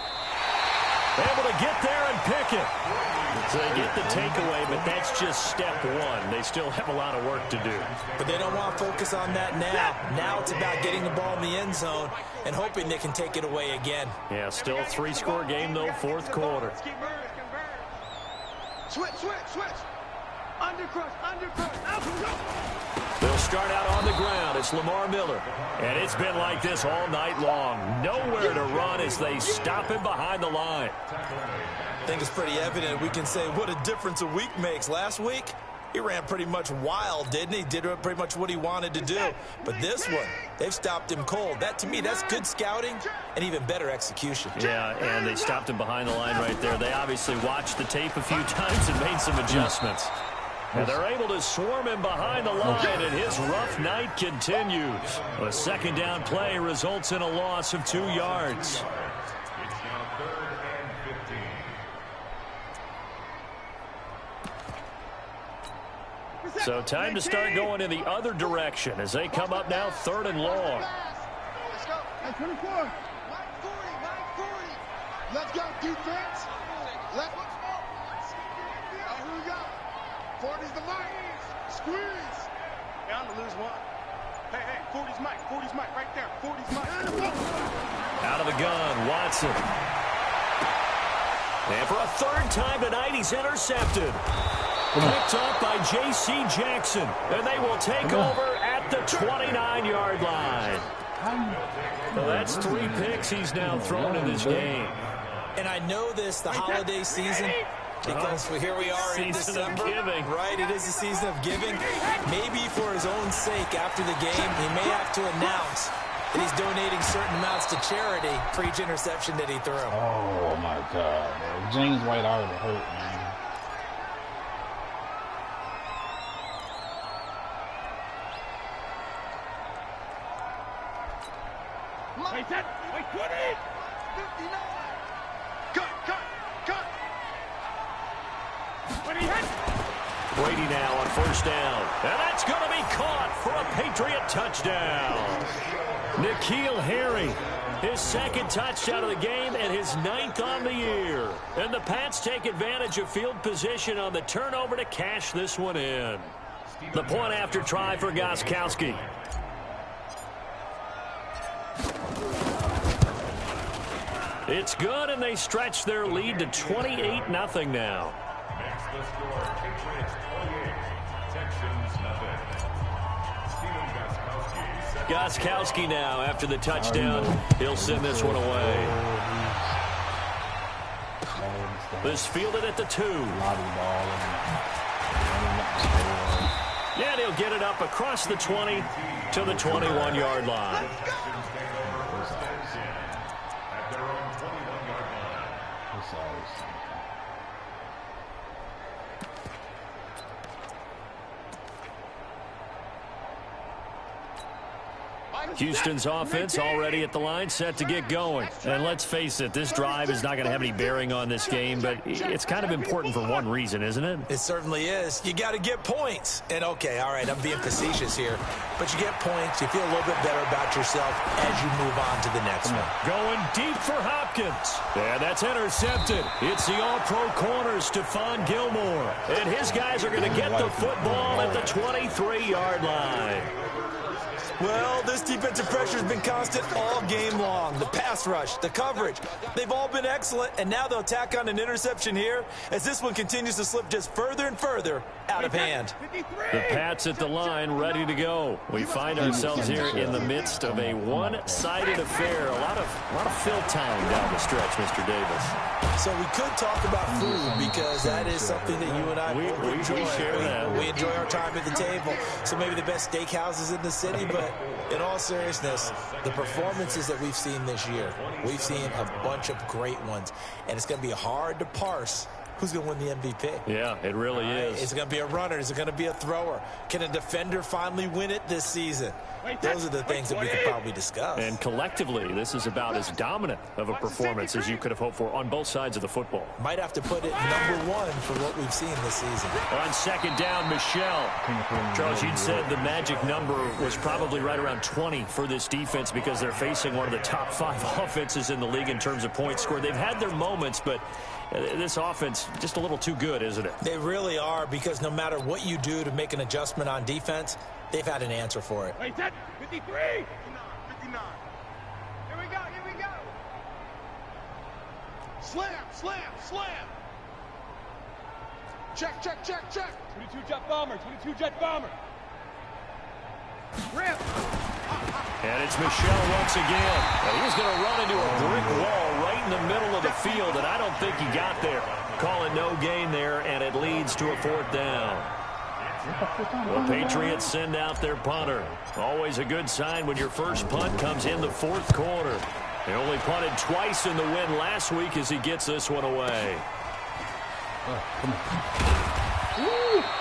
Able to get there and pick it. So they get the takeaway, but that's just step one. They still have a lot of work to do. But they don't want to focus on that now. Now it's about getting the ball in the end zone and hoping they can take it away again. Yeah, still a 3-score game, though, fourth quarter. Switch. Undercrush. They'll start out on the ground. It's Lamar Miller. And it's been like this all night long. Nowhere to run as they stop him behind the line. I think it's pretty evident. We can say what a difference a week makes. Last week, he ran pretty much wild, didn't he? Did pretty much what he wanted to do. But this one, they've stopped him cold. That, to me, that's good scouting and even better execution. Yeah, and they stopped him behind the line right there. They obviously watched the tape a few times and made some adjustments. And they're able to swarm him behind the line, and his rough night continues. A second down play results in a loss of 2 yards. It's now 3rd and 15. So time to start going in the other direction as they come up now 3rd and long. Let's go. 24. 940. Let's go, defense. Let's go. Here we go. 40's the mic. Squeeze. Down to lose one. Hey, 40's mic. 40's mic right there. 40's mic. Out of the gun, Watson. And for a 3rd time tonight, he's intercepted. Picked up by J.C. Jackson. And they will take over at the 29-yard line. So that's 3 picks he's now thrown in this game. And I know this, the holiday season, because here we are in December, right? It is the season of giving. Maybe for his own sake, after the game, he may have to announce that he's donating certain amounts to charity for each interception that he threw. Oh, my God, man. James White already hurt, man. Wait, 20. 59. Cut. Brady now on 1st down. And that's going to be caught for a Patriot touchdown. N'Keal Harry, his 2nd touchdown of the game and his 9th on the year. And the Pats take advantage of field position on the turnover to cash this one in. The point after try for Gostkowski. It's good, and they stretch their lead to 28-0 now. Makes the score Patriots 28, Texans nothing. Stephen Gostkowski now after the touchdown. He'll send this one away. This fielded at the 2. Yeah, he'll get it up across the 20 to the 21-yard line. Houston's offense already at the line, set to get going. And let's face it, this drive is not going to have any bearing on this game, but it's kind of important for one reason, isn't it? It certainly is. You got to get points. And, okay, all right, I'm being facetious here. But you get points, you feel a little bit better about yourself as you move on to the next one. Going deep for Hopkins. And that's intercepted. It's the all-pro corner, Stephon Gilmore. And his guys are going to get the football at the 23-yard line. Well, this defensive pressure has been constant all game long. The pass rush, the coverage, they've all been excellent, and now they'll tack on an interception here as this one continues to slip just further and further out of hand. The Pats at the line, ready to go. We find ourselves here in the midst of a one-sided affair. A lot of fill time down the stretch, Mr. Davis. So we could talk about food because that is something that you and I we enjoy. We share that. We enjoy our time at the table. So maybe the best steakhouses in the city, but But in all seriousness, the performances that we've seen this year, we've seen a bunch of great ones. And it's going to be hard to parse who's going to win the MVP. Yeah, it really is. Is it going to be a runner? Is it going to be a thrower? Can a defender finally win it this season? Those are the things that we could probably discuss. And collectively, this is about as dominant of a performance as you could have hoped for on both sides of the football. Might have to put it #1 for what we've seen this season. On second down, Michel. Charles, you'd said the magic number was probably right around 20 for this defense because they're facing one of the top 5 offenses in the league in terms of points scored. They've had their moments, but this offense just a little too good, isn't it? They really are, because no matter what you do to make an adjustment on defense, they've had an answer for it. Wait, 53! 59. Here we go. Slam. Check. 22 jet bomber. Rip. And it's Michel once again. And he's going to run into a brick wall right in the middle of the field, and I don't think he got there. Calling no gain there, and it leads to a 4th down. The Patriots send out their punter. Always a good sign when your first punt comes in the 4th quarter. They only punted twice in the win last week as he gets this one away.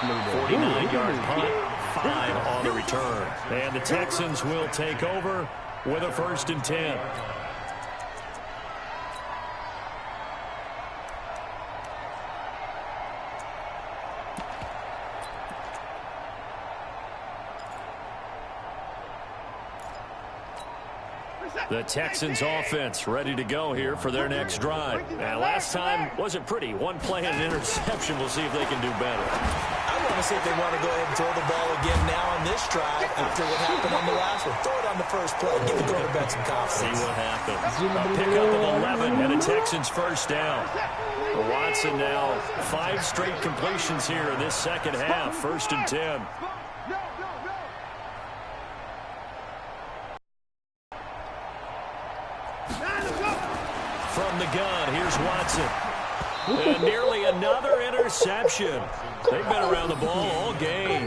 49-yard punt, 5 on the return. And the Texans will take over with a 1st and 10. The Texans offense ready to go here for their next drive. Now, last time wasn't pretty. One play and an interception. We'll see if they can do better. I want to see if they want to go ahead and throw the ball again now on this drive after what happened on the last one. Throw it on the first play. Give the quarterback some confidence. See what happens. A pickup of 11 and a Texans 1st down. Watson now 5 straight completions here in this second half. 1st and 10. From the gun, here's Watson. And nearly another interception. They've been around the ball all game.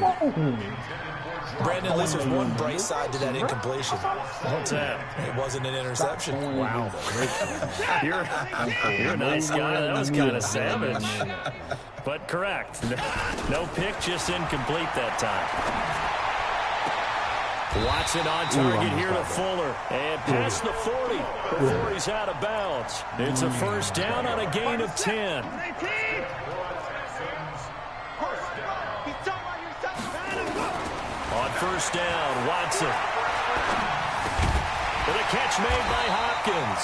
Brandon, there's one bright side to that incompletion. What's that? It wasn't an interception. Wow. You're a nice guy. That was kind of savage. But correct. No pick, just incomplete that time. Watson on target here to Fuller. And past the 40 before he's out of bounds. It's a 1st down on a gain of 10. On 1st down, Watson. With a catch made by Hopkins.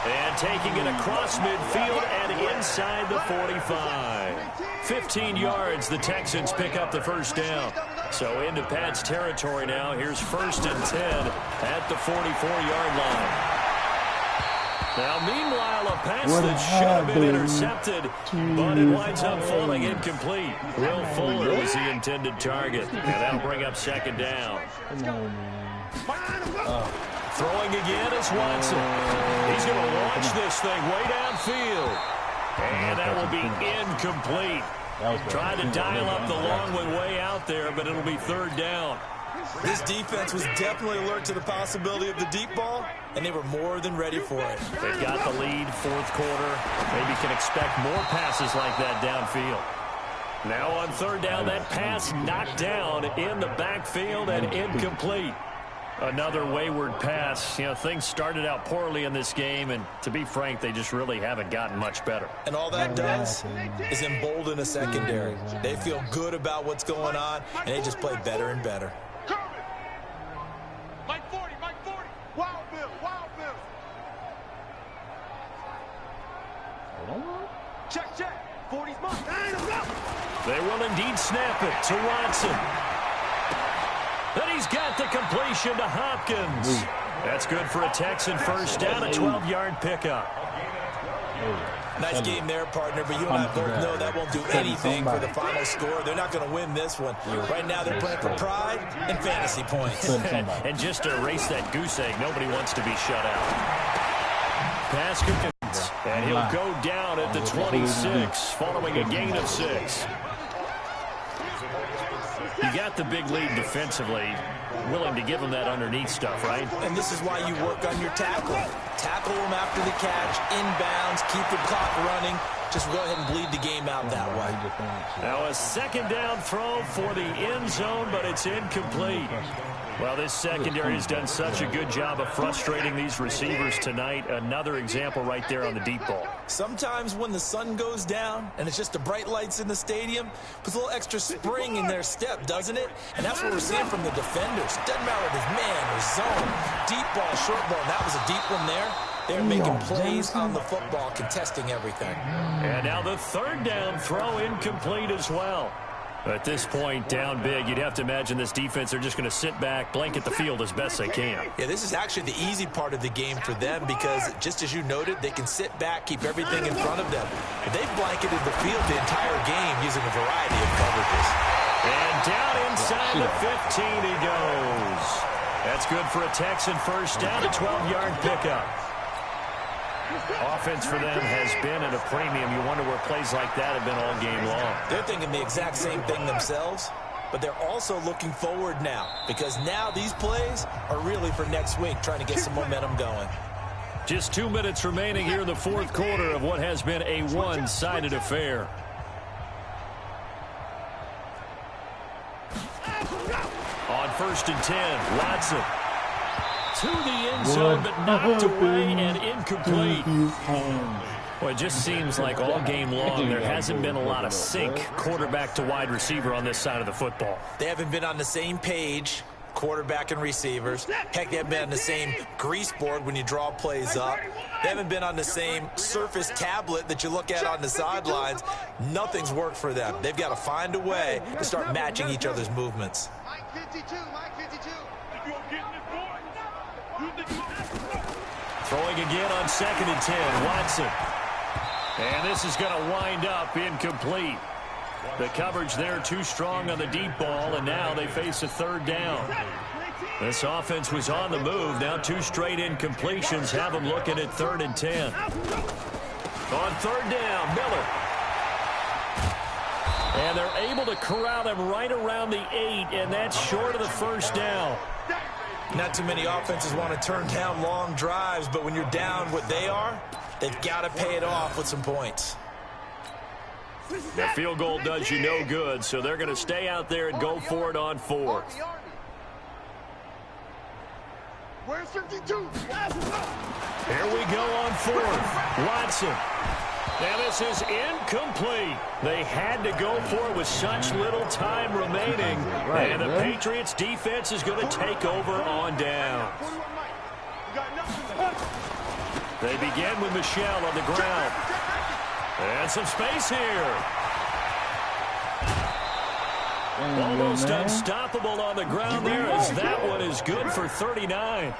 And taking it across midfield and inside the 45. 15 yards, the Texans pick up the 1st down. So into Pat's territory now. Here's 1st and 10 at the 44-yard line. Now, meanwhile, a pass that should have been intercepted, but it winds up falling incomplete. Will Fuller was the intended target, and that'll bring up 2nd down. Throwing again is Watson. He's going to launch this thing way downfield. And that will be incomplete. Trying to dial up the long one way out there, but it'll be 3rd down. This defense was definitely alert to the possibility of the deep ball, and they were more than ready for it. They've got the lead, 4th quarter. Maybe can expect more passes like that downfield. Now on 3rd down, that pass knocked down in the backfield and incomplete. Another wayward pass. You know, things started out poorly in this game, and to be frank, they just really haven't gotten much better. And all that does is embolden a secondary. They feel good about what's going on, and they just play better and better. Mike 40. Wild Bill. Check. 40's mine. They will indeed snap it to Watson. And he's got the completion to Hopkins. That's good for a Texan 1st down, a 12-yard pickup. Nice game there, partner, but you and I both know that won't do anything for the final score. They're not going to win this one. Right now they're playing for pride and fantasy points. And just to erase that goose egg, nobody wants to be shut out. Pass completes, and he'll go down at the 26 following a gain of 6. you've got the big lead defensively, willing to give them that underneath stuff, right? And this is why you work on your tackle. Tackle them after the catch, inbounds, keep the clock running. Just go ahead and bleed the game out that way. Now a second down throw for the end zone, but it's incomplete. Well, this secondary has done such a good job of frustrating these receivers tonight. Another example right there on the deep ball. Sometimes when the sun goes down and it's just the bright lights in the stadium, puts a little extra spring in their step, doesn't it? And that's what we're seeing from the defenders. Doesn't matter if it's man or zone, deep ball, short ball. That was a deep one there. They're making plays on the football, contesting everything. And now the third down throw incomplete as well. At this point, down big, you'd have to imagine this defense, they're just going to sit back, blanket the field as best they can. Yeah, this is actually the easy part of the game for them because, just as you noted, they can sit back, keep everything in front of them. But they've blanketed the field the entire game using a variety of coverages. And down inside the 15 he goes. That's good for a Texan first down, a 12-yard pickup. Offense for them has been at a premium. You wonder where plays like that have been all game long. They're thinking the exact same thing themselves, but they're also looking forward now because now these plays are really for next week, trying to get some momentum going. Just 2 minutes remaining here in the fourth quarter of what has been a one-sided affair. On 1st and 10, Watson. To the end zone, but knocked away and incomplete. Well, it just seems like all game long there hasn't been a lot of sync quarterback to wide receiver on this side of the football. They haven't been on the same page, quarterback and receivers. Heck, they haven't been on the same grease board when you draw plays up. They haven't been on the same surface tablet that you look at on the sidelines. Nothing's worked for them. They've got to find a way to start matching each other's movements. Mike 52, Mike 52. Throwing again on 2nd and 10, Watson. And this is going to wind up incomplete. The coverage there too strong on the deep ball, and now they face a third down. This offense was on the move. Now 2 straight incompletions have them looking at 3rd and 10. On 3rd down, Miller. And they're able to corral him right around the 8, and that's short of the first down. Not too many offenses want to turn down long drives, but when you're down what they are, they've got to pay it off with some points. The field goal does you no good, so they're going to stay out there and go for it on 4th. Where's 52? Here we go on 4th. Watson. And this is incomplete. They had to go for it with such little time remaining. And the Patriots defense is going to take over on down. They begin with Michel on the ground. And some space here. Almost unstoppable on the ground there as that one is good for 39.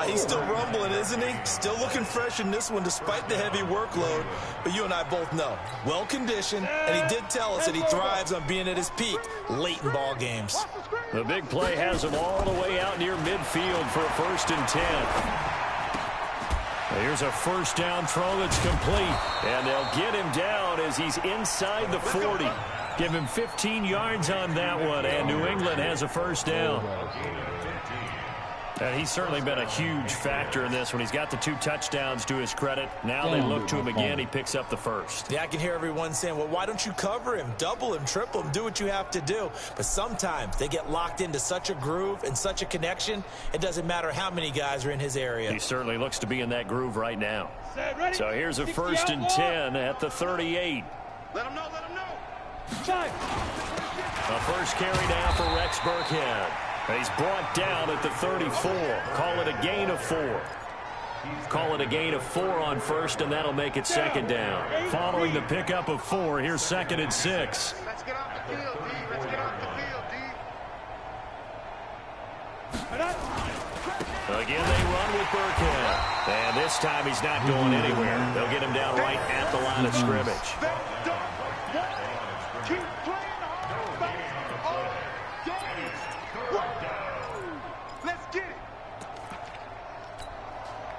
He's still rumbling, isn't he? Still looking fresh in this one despite the heavy workload. But you and I both know, well-conditioned, and he did tell us that he thrives on being at his peak late in ball games. The big play has him all the way out near midfield for a 1st and 10. Here's a first down throw that's complete. And they'll get him down as he's inside the 40. Give him 15 yards on that one, and New England has a first down. And he's certainly been a huge factor in this when he's got the 2 touchdowns to his credit. Now they look to him again. He picks up the first. Yeah, I can hear everyone saying, well, why don't you cover him, double him, triple him, do what you have to do. But sometimes they get locked into such a groove and such a connection, it doesn't matter how many guys are in his area. He certainly looks to be in that groove right now. So here's a 1st and 10 at the 38. Let him know, let him know. A first carry now for Rex Burkhead. He's brought down at the 34. Call it a gain of 4. Call it a gain of 4 on 1st, and that'll make it 2nd down. Following the pickup of 4, here's 2nd and 6. Let's get off the field, D. Let's get off the field, D. Again, they run with Burkhead. And this time he's not going anywhere. They'll get him down right at the line of scrimmage. Keep playing hard back all game. Let's get it.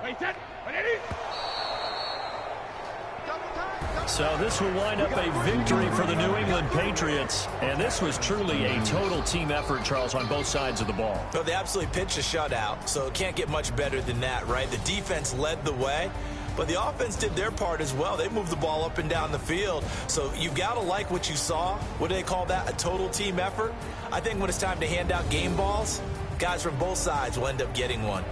Wait, that. So this will wind up a victory for the New England Patriots. And this was truly a total team effort, Charles, on both sides of the ball. Well, they absolutely pitched a shutout, so it can't get much better than that, right? The defense led the way, but the offense did their part as well. They moved the ball up and down the field. So you've got to like what you saw. What do they call that? A total team effort? I think when it's time to hand out game balls, guys from both sides will end up getting one.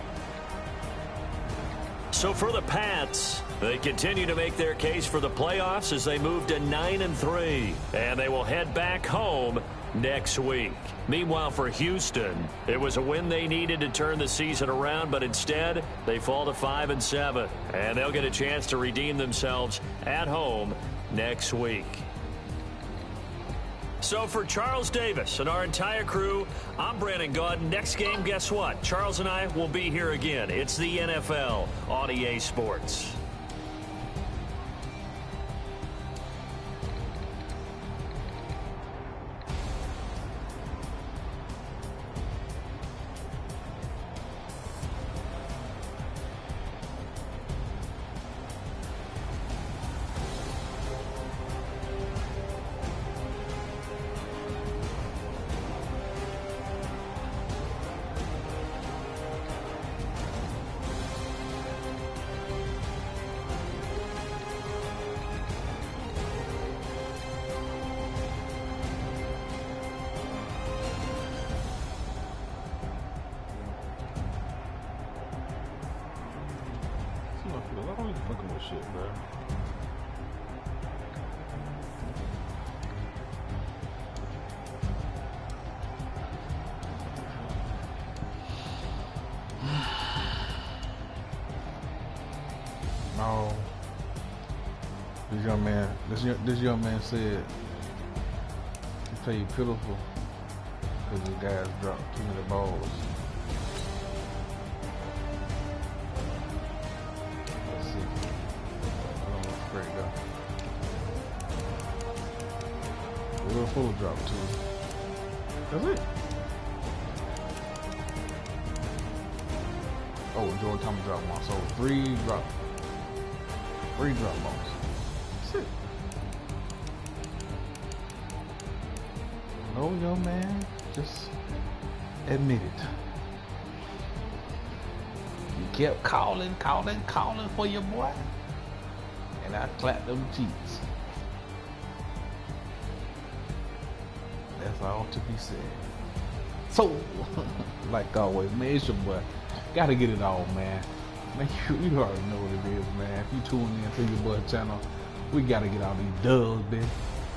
So for the Pats, they continue to make their case for the playoffs as they move to 9-3, and they will head back home next week. Meanwhile, for Houston, it was a win they needed to turn the season around, but instead they fall to 5-7, and they'll get a chance to redeem themselves at home next week. So for Charles Davis and our entire crew, I'm Brandon Gaudin. Next game, guess what? Charles and I will be here again. It's the NFL on EA Sports. I don't even fucking with shit, bro. No. This young man said he played pitiful because his guys dropped too many balls. Let's see. I don't know if great though. Will Fuller dropped two. That's it. Oh, and Jordan Thomas dropped one. So three drop balls. That's it. No, young man, just admit it. You kept calling for your boy, and I clapped them cheeks. That's all to be said. So, like always, man, it's your boy. Gotta get it all, man. Man, you already know what it is, man. If you tune in to your boy channel, we gotta get all these dubs, man.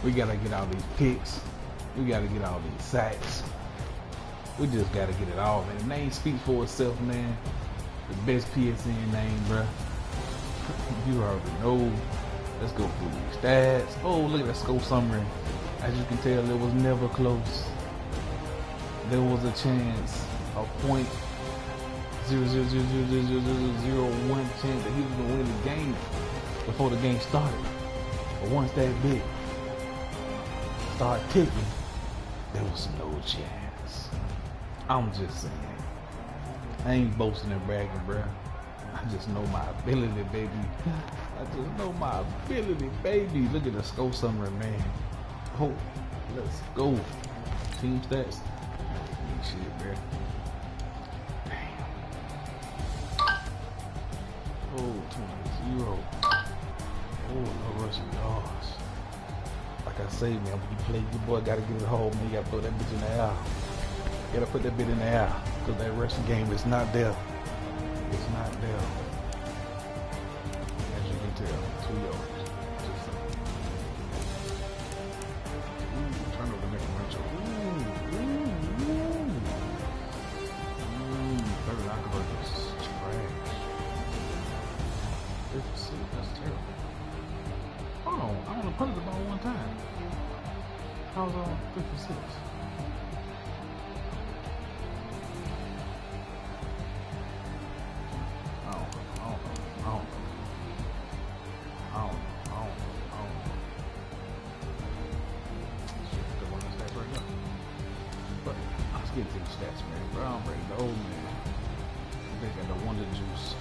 We gotta get all these picks. We gotta get all these sacks. We just gotta get it all, man. The name speaks for itself, man. The best PSN name, bruh. You already know. Let's go through these stats. Oh, look at that score summary. As you can tell, it was never close. There was a chance, a point. 0.00001 chance that he was gonna win the game before the game started. But once that bit started ticking, there was no chance. I'm just saying. I ain't boasting and bragging, bruh. I just know my ability, baby. I just know my ability, baby. Look at the score summary, man. Oh, let's go. Team stats. Shit, bruh. Oh, 20-0. Oh, no rushing yards. Like I say, man, when you play, your boy gotta get it home, man. You gotta throw that bitch in the air. You gotta put that bit in the air. Because that rushing game is not there. It's not there. As you can tell, 2 yards. Just saying. Ooh, turnover differential. Ooh. 39 conversions. Trash. 56, that's terrible. Hold on, I only punted the ball one time. I was on 56. I don't know. Shit, the one that's that right now. But let's get to the stats, man. Brown Brady, the old man. They got the Wonder Juice.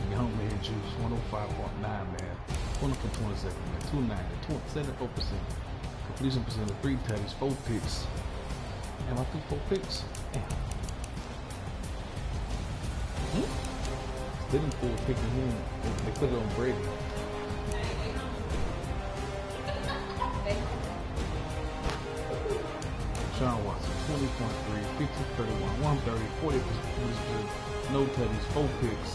Young man juice, 105.9, man. 20 for 27, man. 290, 74%. Completion percentage, 3 touchdowns, 4 picks. And I threw 4 picks. Damn. They didn't pull a pick in him. They put it on Brady. Sean Watson, 20.3, 50, 31, 130, 40%, no tutties, 4 picks.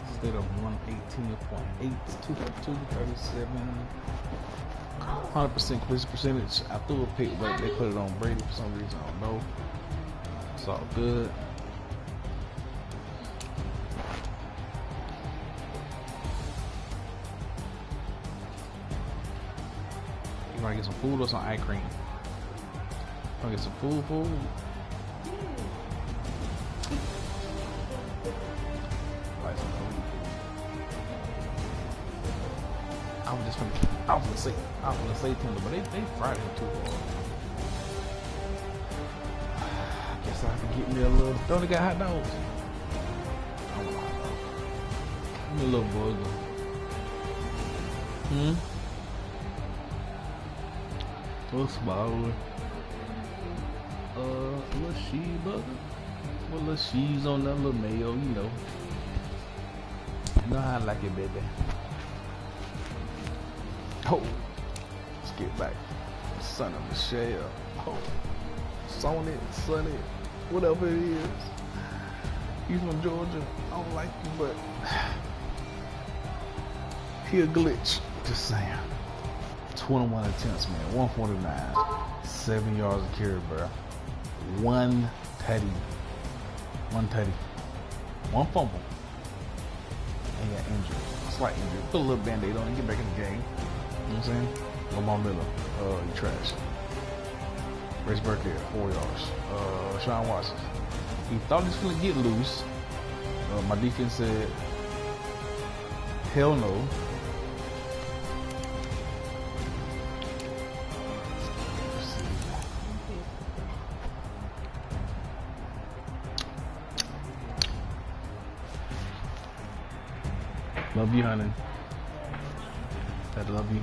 Instead of 118.8, 237, 100% completion percentage. I threw a pick, but they put it on Brady for some reason. I don't know. It's all good. You want to get some food or some ice cream? Want to get some food? Like some food. I was gonna say tender, but they fried it too hard. I guess I have to get me a little. Don't they got hot dogs? I want a hot dog. Give me a little burger. What's smaller? Little cheese burger. With a little cheese on that, little mayo, you know. You know how I like it, baby. Oh, let's get back. Son of Michelle. Oh, Sonny, Sonny, whatever it is. He's from Georgia. I don't like him, but he a glitch. Just saying. 21 attempts, man. 149. 7 yards of carry, bro. 1 tutty. 1 tutty. 1 fumble. And he got injured. Slight injury. Put a little band-aid on it. Get back in the game. You know what I'm saying? Lamar Miller. You trash. Race Burkhead, 4 yards. Sean Watson. He thought he was going to get loose. My defense said, hell no. Love you, honey. I love you.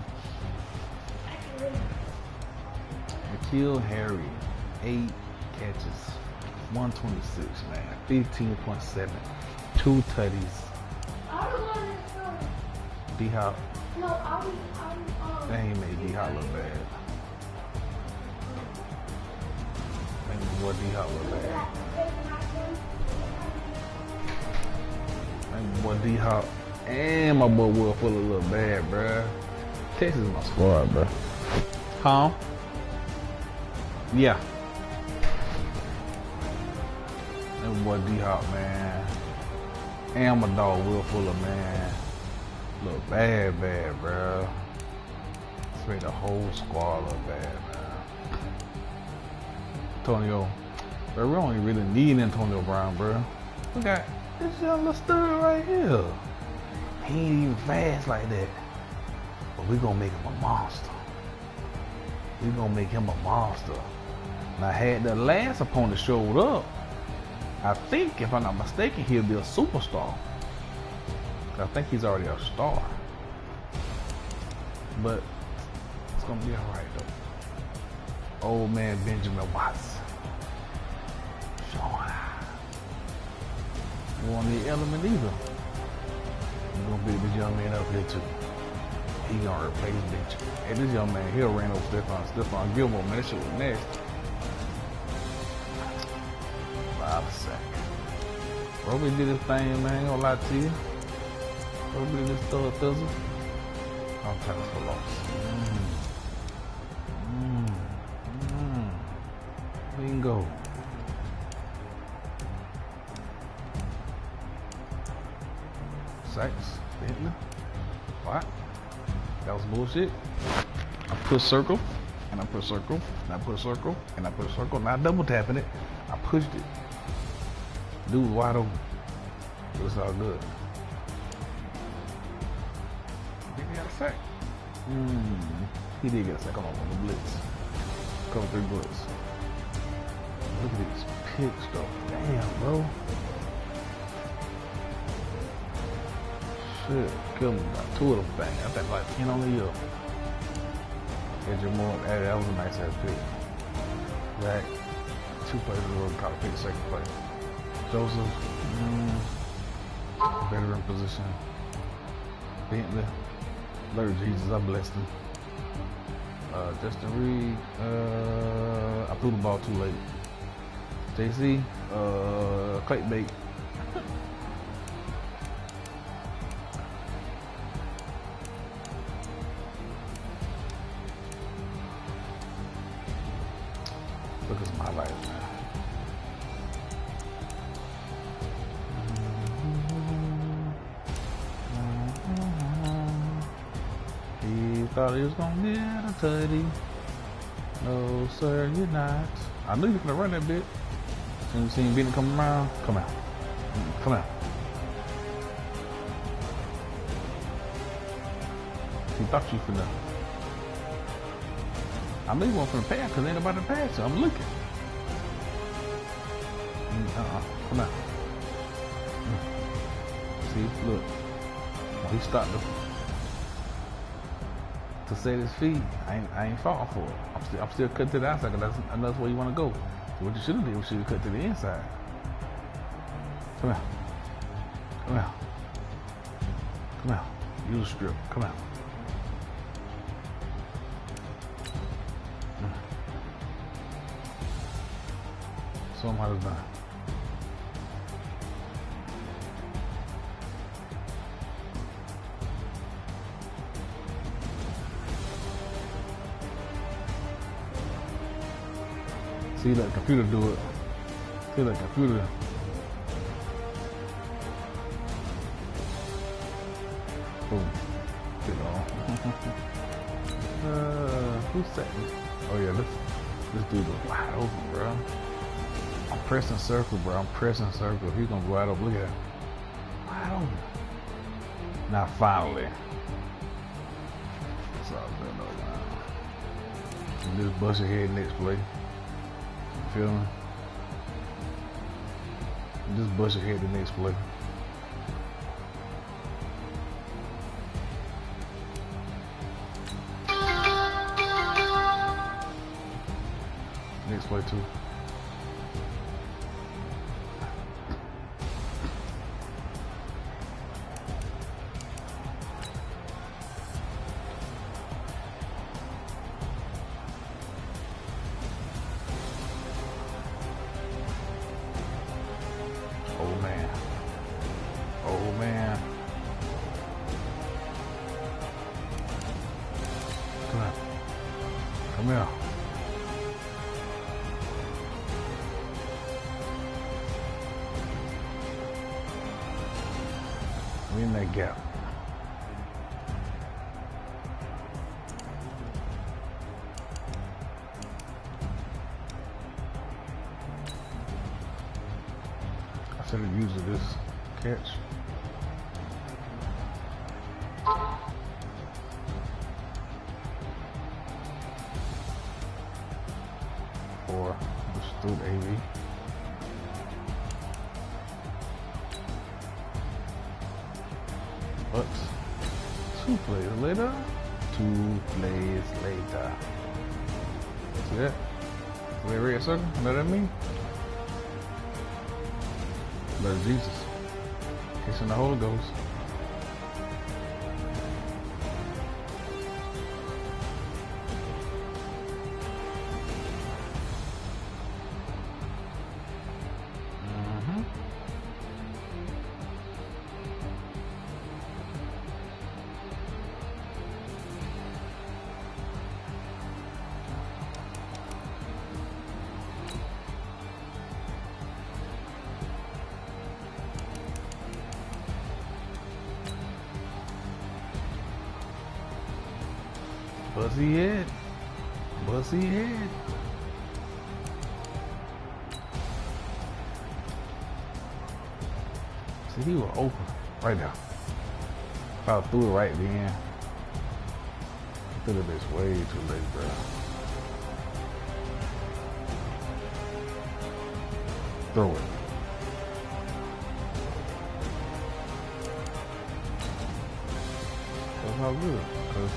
N'Keal Harry, 8 catches, 126, man. 15.7, 2 tutties. D-Hop. That ain't made D-Hop look bad. Made boy D-Hop look bad. Made boy D-Hop. And my boy Will Fuller look bad, bruh. Texas is my squad, bruh. Huh? Yeah. That boy D-Hop, man. And my dog Will Fuller, man. Look bad, bruh. It's made the whole squad look bad, man. Antonio. Bro, we don't really need Antonio Brown, bruh. We got this young little stud right here. He ain't even fast like that. But we gonna make him a monster. We gonna make him a monster. Now, had the last opponent showed up, I think, if I'm not mistaken, he'll be a superstar. I think he's already a star. But it's gonna be alright though. Old man Benjamin Watson. Sean. We won't need Element either. We're gonna beat this young man up here too. He gonna replace Bench. Hey, this young man, he'll ran over Stephon Gilmore, man. That shit was nasty. 5 seconds. Roby did his thing, man. Ain't gonna lie to you. Roby did his thizzle. I'm trying for loss. Bingo. Sacks, Bentley. What? That was bullshit. I push circle, and I push circle, and I push circle, and I push circle. Not double tapping it. I pushed it. Dude was wide open. But it's all good. Did he get a sack? He did get a sack on the blitz. Cover 3 bullets. Look at these picks though. Damn, bro. Shit, killed me about 2 of them things. I think like 10 on the year. That was a nice ass pick. Zach, 2 plays in the road, caught a pick, second play. Joseph, veteran position. Bentley, Lord Jesus, I blessed him. Justin Reed, I threw the ball too late. JC, Clayton Bate. Look at some highlights, man. He thought he was gonna get a tutty. No, sir, you're not. I knew you were gonna run that bit. Soon as you seen Benny come around, come out. Come out. He thought you finna. I knew you weren't finna pass because ain't nobody to pass, so I'm looking. Come out. See, look. When he stopped to set his feet, I ain't falling for it. I'm still cutting to the outside because that's where you want to go. So what you should have did was should have cut to the inside. Come out. Come out. Come out. Use a strip. Come out. Show him how it's done. See, let the computer do it. See, let the computer. Boom. Get on. Who's second? Oh yeah, this dude is wide open, bro. I'm pressing circle, bro. I'm pressing circle. He's gonna go wide open. Look at him. Wide open. Now finally. That's all good though, man. Just bust your head next play. Feel me? Just bust your head the next play. Next play too. Oh man. Come on. Come here. We in that gap. I should have used this catch. Or just through the AV. But 2 plays later. 2 plays later. See that? See that red circle? You know what I mean? Blood of Jesus. Kissing the Holy Ghost. Buzzy head. Buzzy head. See, he was open right now. If I threw it right then, I threw this way too late, bro. Throw it. That's all good. Because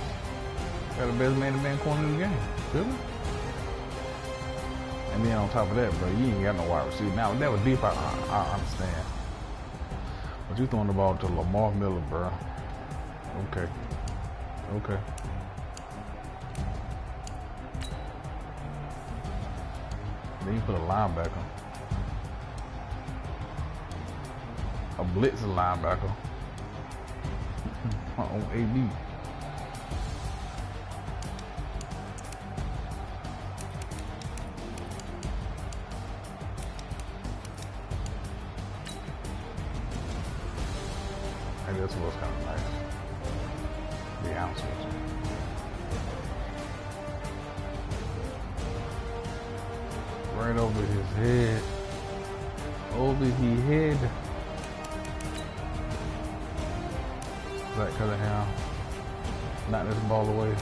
got the best man-to-man corner in the game. Feel me? And then on top of that, bro, you ain't got no wide receiver. Now, if that was deep, I understand. But you throwing the ball to Lamar Miller, bro. Okay. Okay. Then you put a linebacker. A blitz linebacker. On AB. And this was kind of nice. The ounces. Right over his head. Over his head. Zach Cunningham. Knock this ball away.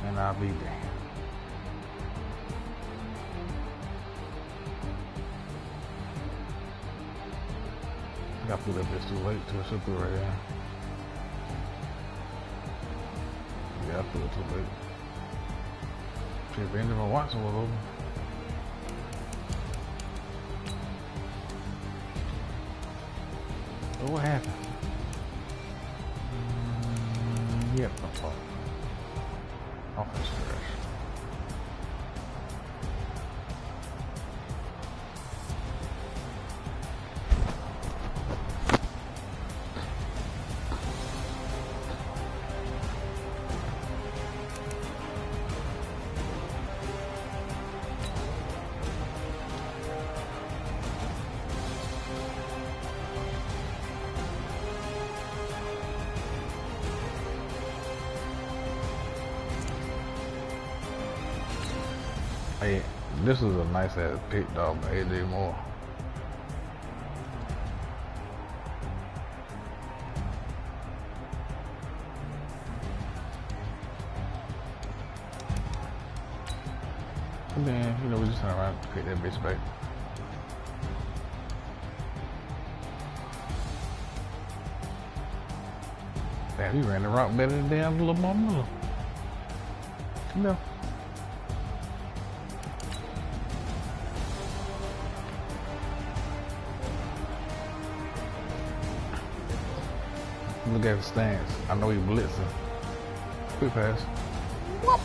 And I'll be damned. I got to put that bitch too late to shoot through right there. Yeah, I put it too late. Shit, if Benjamin Watson was over. Oh, what happened? Yep, no fault. Offense crash. Hey, this is a nice ass pick dog by AJ Moore. And then, you know, we just turn around and pick that bitch back. Damn, he ran the rock better than damn Lamar Miller. No. Look at the stance. I know he blitzing. Quick pass. Whoop.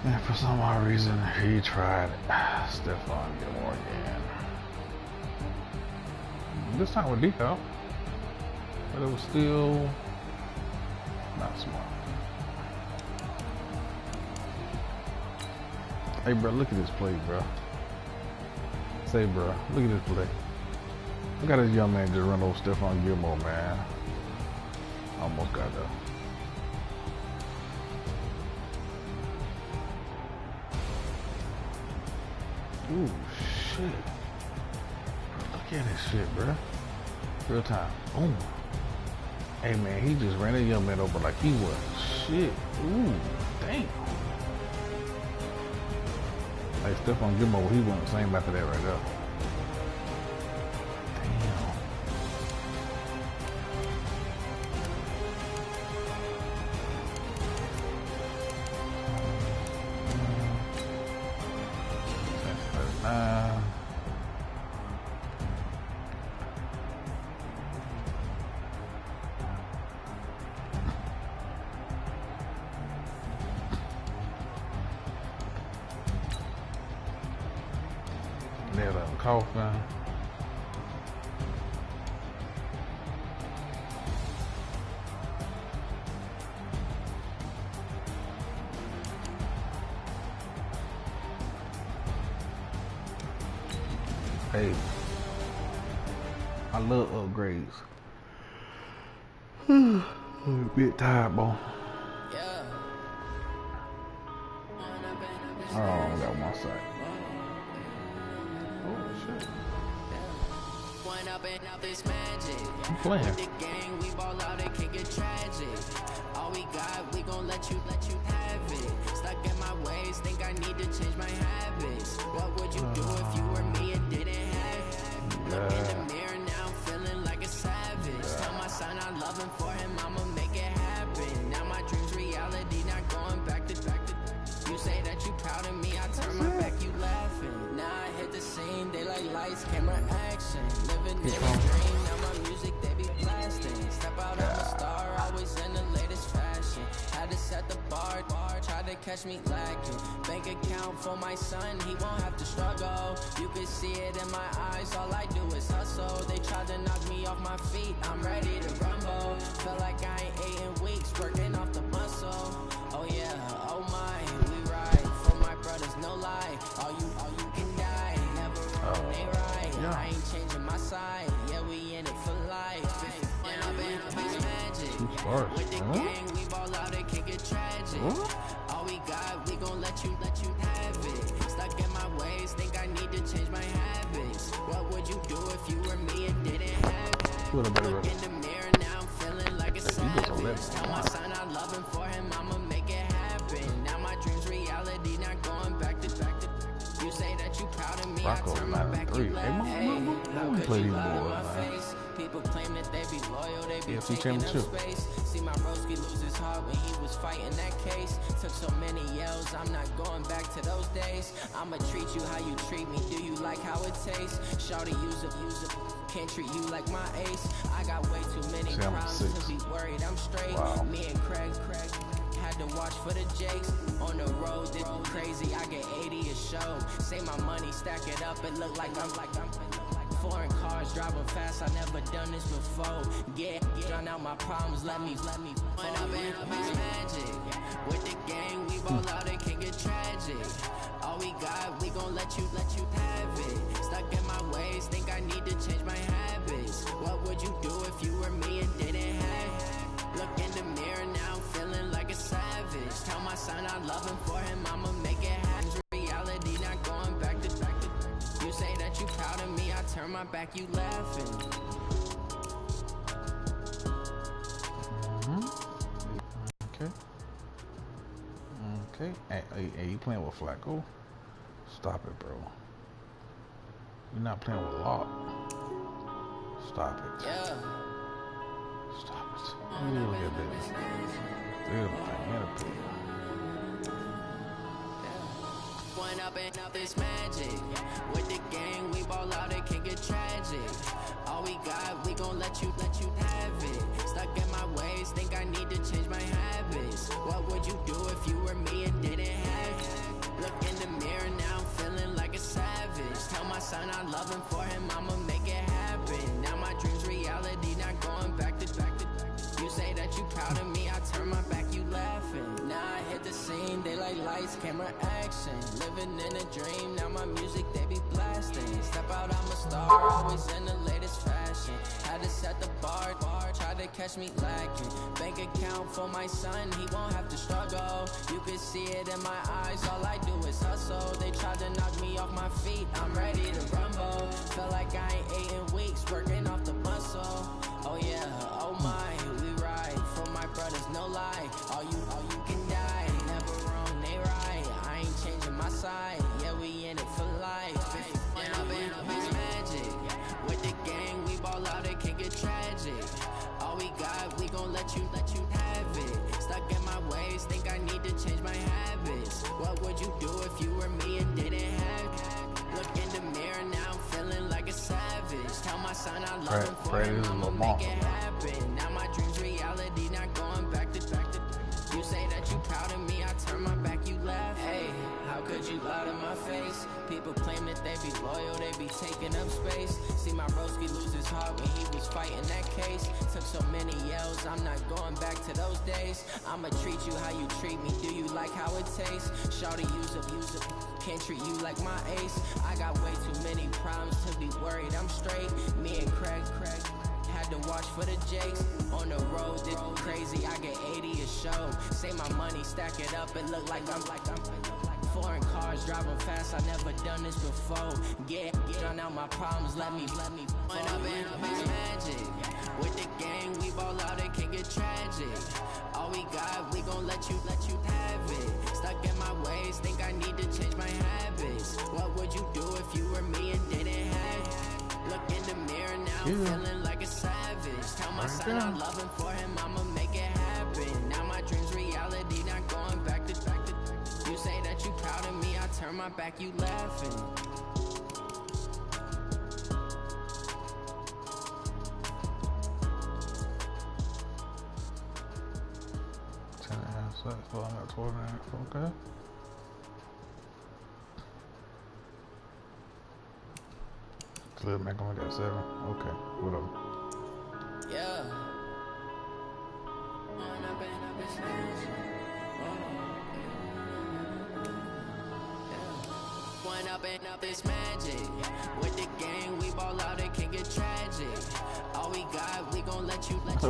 And for some odd reason, he tried Stephon Gilmore again. This time with decal, but it was still not smart. Hey, bro, look at this play, bro. Say, bro, look at this play. Look at this young man just run over Stephon Gilmore, man. Almost got there. Ooh, shit. Bro, look at this shit, bro. Real time. Boom. Hey, man, he just ran a young man over like he was. Shit. Ooh, damn. Hey, Stephon Gilmore, he went the same after that right there. Damn. Kaufman. Hey, I love upgrades. I'm a bit tired, boy. Oh, I got one side. Oh, shit. up and up this magic. I'm playing. With the gang, we ball out, it can get tragic. All we got, we gon' let you have it. Stuck in my ways, think I need to change my habits. What would you do if you were me and didn't have it? Look in the mirror now, feeling like a savage. Tell my son I love him, for him I'ma make it happen. Now my dreams reality, not going back to. You say that you proud of me, I turn my back, you laughing. Now I hit the scene, they like lights, camera, action. Living in a dream, now my music, they be blasting. Step out, I'm a star, always in the latest fashion. Had to set the bar, try to catch me lacking. Bank account for my son, he won't have to struggle. You can see it in my eyes, all I do is hustle. They tried to knock me off my feet, I'm ready to rumble. Felt like I ain't ate in weeks, working off the muscle. Oh yeah, oh my, we ride for my brothers, no lie. All you can die, never wrong, they right. I ain't changing my side, yeah, we in it for life. And I've been magic. With the gang, we ball out, it can get tragic. All we got, we gon' let you have it. Stuck in my ways, think I need to change my habits. What would you do if you were me and didn't have it? Look in the mirror now, I'm feeling like a savage. Tell my son I love him, for him I'ma make it happen. Now my dreams reality, not going back to. You say that you proud of me, I turn my back, you laugh. Hey, how could you lie to my face? People claim that they be loyal, they be taking up space. See my broski lose his heart when he was fighting that case. Took so many yells, I'm not going back to those days. I'ma treat you how you treat me, do you like how it tastes? Shawty, use it, can't treat you like my ace. I got way too many problems to be worried, I'm straight. Me and Craig had to watch for the Jakes. On the road, this crazy, I get 80 a show. Say my money, stack it up, it look like I'm foreign cars, driving fast, I never done this before. Yeah, drown out my problems, let me point up and up is magic. With the gang, we ball out, it can get tragic. All we got, we gon' let you have it. Stuck in my ways, think I need to change my habits. What would you do if you were me and didn't have it? Look in the mirror now, I'm feeling like a savage. Tell my son I love him, for him I'ma make it happen. Reality, not going back to. You say that you proud of me, I turn my back, you laughing. Okay. Hey, you playing with Flacco? Stop it, bro. You're not playing with Locke. Stop it. Yeah. Stop it. Look at this. One up and up this magic. With the gang, we ball out, it can get tragic. All we got, we gon' let you have it. Stuck in my ways, think I need to change my habits. What would you do if you were me and didn't have it? Look in the mirror now, I'm feeling like a savage. Tell my son I love him, for him I'ma make it happen. Now my dreams reality, not going back to. You say that you proud of me, I turn my back, you laughing. Now I hit the scene, they like lights, camera, action. Living in a dream, now my music, they be blasting. Step out, I'm a star, always in the latest fashion. Had to set the bar, try to catch me lacking. Bank account for my son, he won't have to struggle. You can see it in my eyes, all I do is hustle. They tried to knock me off my feet, I'm ready to rumble. Felt like I ain't ate in weeks, working off the muscle. Oh yeah, oh my, we ride for my brothers, no lie. All you can die, never wrong, they right. I ain't changing my side, yeah, we in it for life. And up is magic. With the gang, we ball out, it can get tragic. All we got, we gon' let you have it. Stuck in my ways, think I need to change my habits. What would you do if you were me and didn't have it? Look in the mirror now, I'm feeling like a savage. Tell my son I love him, for him I'ma make it happen. Now my dreams reality, not going back to. You say that you proud of me, I turn my back, you laugh. Hey, how could you lie to my face? People claim that they be loyal, they be taking up space. See my broski lose his heart when he was fighting that case. Took so many yells, I'm not going back to those days. I'ma treat you how you treat me, do you like how it tastes? Shawty, use it, can't treat you like my ace. I got way too many problems to be worried, I'm straight. Me and Craig had to watch for the Jakes. On the road, this crazy, I get 80 a show. Say my money, stack it up, it look like I'm Foreign cars driving fast, I never done this before. Get drown out my problems, let me point up and up is magic. With the gang, we ball out, it can get tragic. All we got, we gon' let you have it. Stuck in my ways, think I need to change my habits. What would you do if you were me and didn't have it? Look in the mirror now, feeling like a savage. Tell my son I'm loving for him, I'ma make it happen. Now my dream's reality, not going back to. You say that you proud of me, I turn my back, you laughing. Okay. Little Mac only got 7. Okay, whatever. Yeah. One up and up is magic. With the gang, we ball out, it can get tragic. All we got, we gon' let you have it.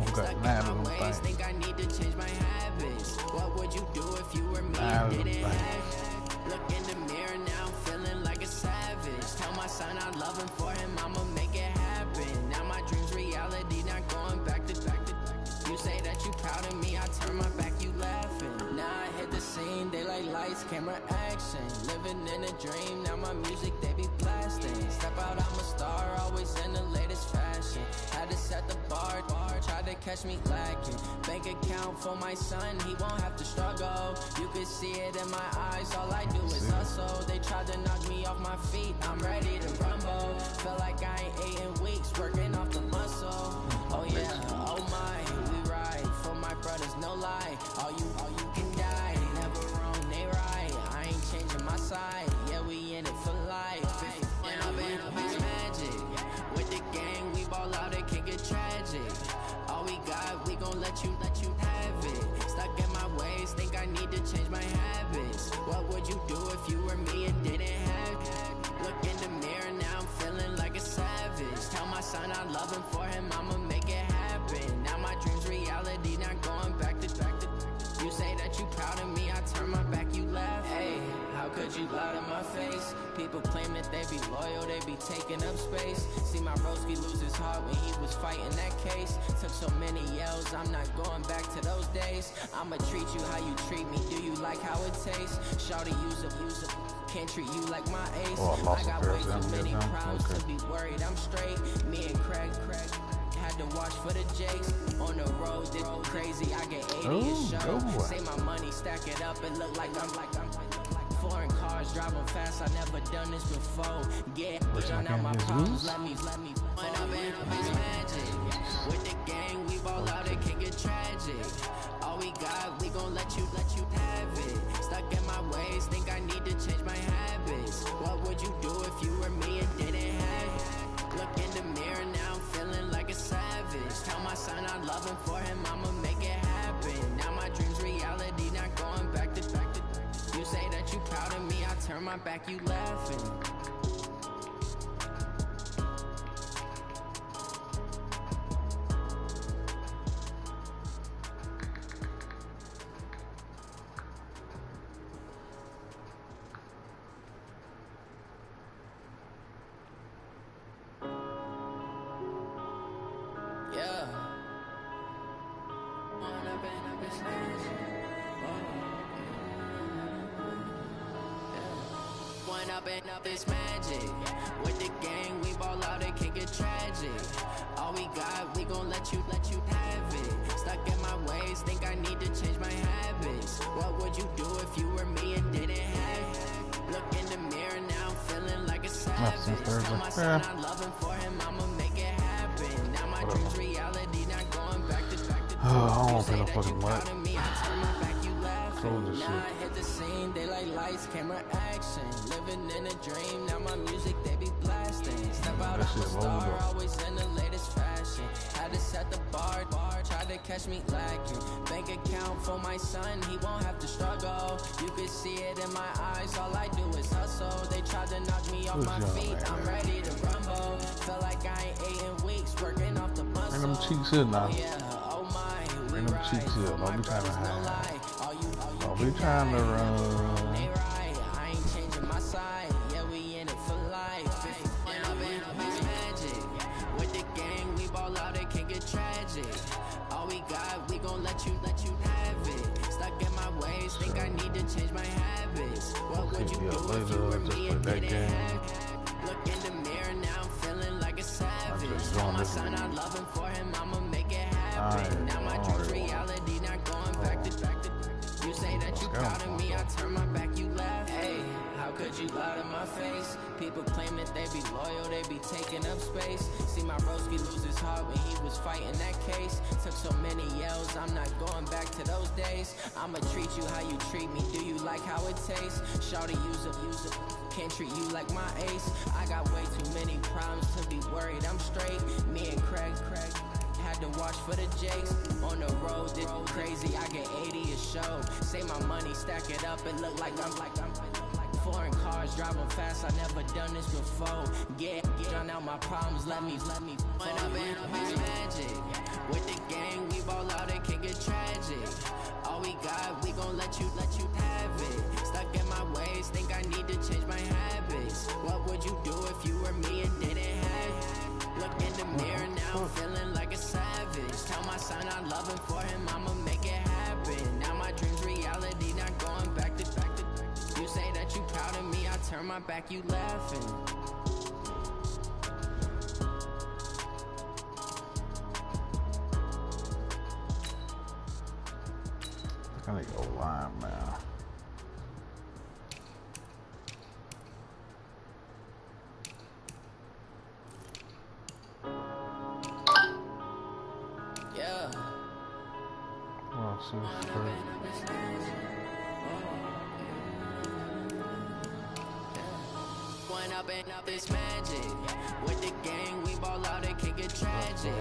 Stuck in my ways, think I need to change my habits. What would you do if you were me and didn't have it? Look in the mirror now, feeling like a savage. Tell my son I love him for him, I'ma make it happen. Now my dream's reality, not going back to. You say that you proud of me, I turn my back, you laughing. Now I hit the scene, daylight lights, camera action. Living in a dream, now my music, they be blasting. Step out, I'm a star, always in the latest fashion. Had to set the bar, tried to catch me lacking. Bank account for my son, he won't have to struggle. You can see it in my eyes, all I do is hustle. They tried to knock me off my feet, I'm ready to rumble. Feel like I ain't ate in weeks, working off the muscle. Oh yeah, oh my, we ride for my brothers, no lie. All you can die, never wrong, they right. I ain't changing my side, yeah, we in it for life. And up is magic. With the gang, we ball out, it can get tragic. All we got, we gon' let you have it. Stuck in my ways, think I need to change my habits. What would you do if you were me and didn't have it? Look in the mirror now, I'm feeling like a savage. Tell my son I love him for him, I'ma make it happen. Now my dream's reality, not going back to. You say that you proud of me, I turn my back, you laugh. Hey, how could you lie to my face? People claim that they be loyal, they be taking up space. See my broski lose his heart when he was fighting that case. Took so many yells, I'm not going back to those days. I'ma treat you how you treat me, do you like how it tastes? Shawty, use up, can't treat you like my ace. I got way too many problems to be worried, I'm straight. Me and Craig had to watch for the Jakes. On the road, this crazy, I get 80 a show. Say my money, stack it up, it look like I'm foreign cars driving fast, I never done this before. Get drown out my problems, let me one up and up is magic. With the gang, we ball out, it can get tragic. All we got, we gon' let you have it. Stuck in my ways, think I need to change my habits. What would you do if you were me and didn't have it? Look in the mirror now, I'm feeling like a savage. Tell my son I love him for him, I'ma make it happen. Now my dream's reality, not going back to. You say that you proud of me, I turn my back, you laughing. Yeah. One up and up is magic. With the gang, we ball out, it can get tragic. All we got, we gon' let you have it. Stuck in my ways, think I need to change my habits. What would you do if you were me and didn't have it? Look in the mirror now, I'm feeling like a savage. Tell my son I love him for him, I'ma make it happen. Now my dream's reality, not going back to. Oh, I don't feel fucking much. Close this shit. Now I hit the scene, daylight lights, camera action. Living in a dream, now my music, they be blasting. Step out, I'm a star, always in the latest fashion. Had to set the bar, tried to catch me lacking. Bank account for my son, he won't have to struggle. You can see it in my eyes, all I do is hustle. They tried to knock me off my feet, I'm ready to rumble. Feel like I ain't ate in weeks, working off the muscle. Bring them cheeks here now. Oh my, bring them cheeks here, don't be trying to hide. Don't be trying to run. ways, think I need to change my habits. What would you do if you were me and that didn't game. have? Look in the mirror now, I'm feeling like a savage. Tell my son I love him, for him I'ma make it happen. Now my dreams reality, not going back to. You say that you proud of me, I turn my back, you laugh. Hey, how could you lie to my face? People claim that they be loyal, they be taking up space. See my broski lose his heart when he was fighting that case. Took so many yells, I'm not going back to those days. I'ma treat you how you treat me, do you like how it tastes? Shawty, use it, can't treat you like my ace. I got way too many problems to be worried, I'm straight. Me and Craig had to watch for the Jakes. On the road, this crazy, I get 80 a show. Say my money, stack it up, it look like I'm foreign cars, driving fast, I never done this before. Get drown out my problems, let me point up and up is magic. With the gang, we ball out, it can get tragic. All we got, we gon' let you have it. Stuck in my ways, think I need to change my habits. What would you do if you were me and didn't have? Look in the mirror now, feeling like a savage. Tell my son I love him, for him I'ma make it happen. Now my dreams reality, not going back to. You say that you proud of me, I turn my back, you laughing. I need to go line, man. Yeah. Well, see what's first. One up and up is magic. With the gang, we ball out, it can get tragic.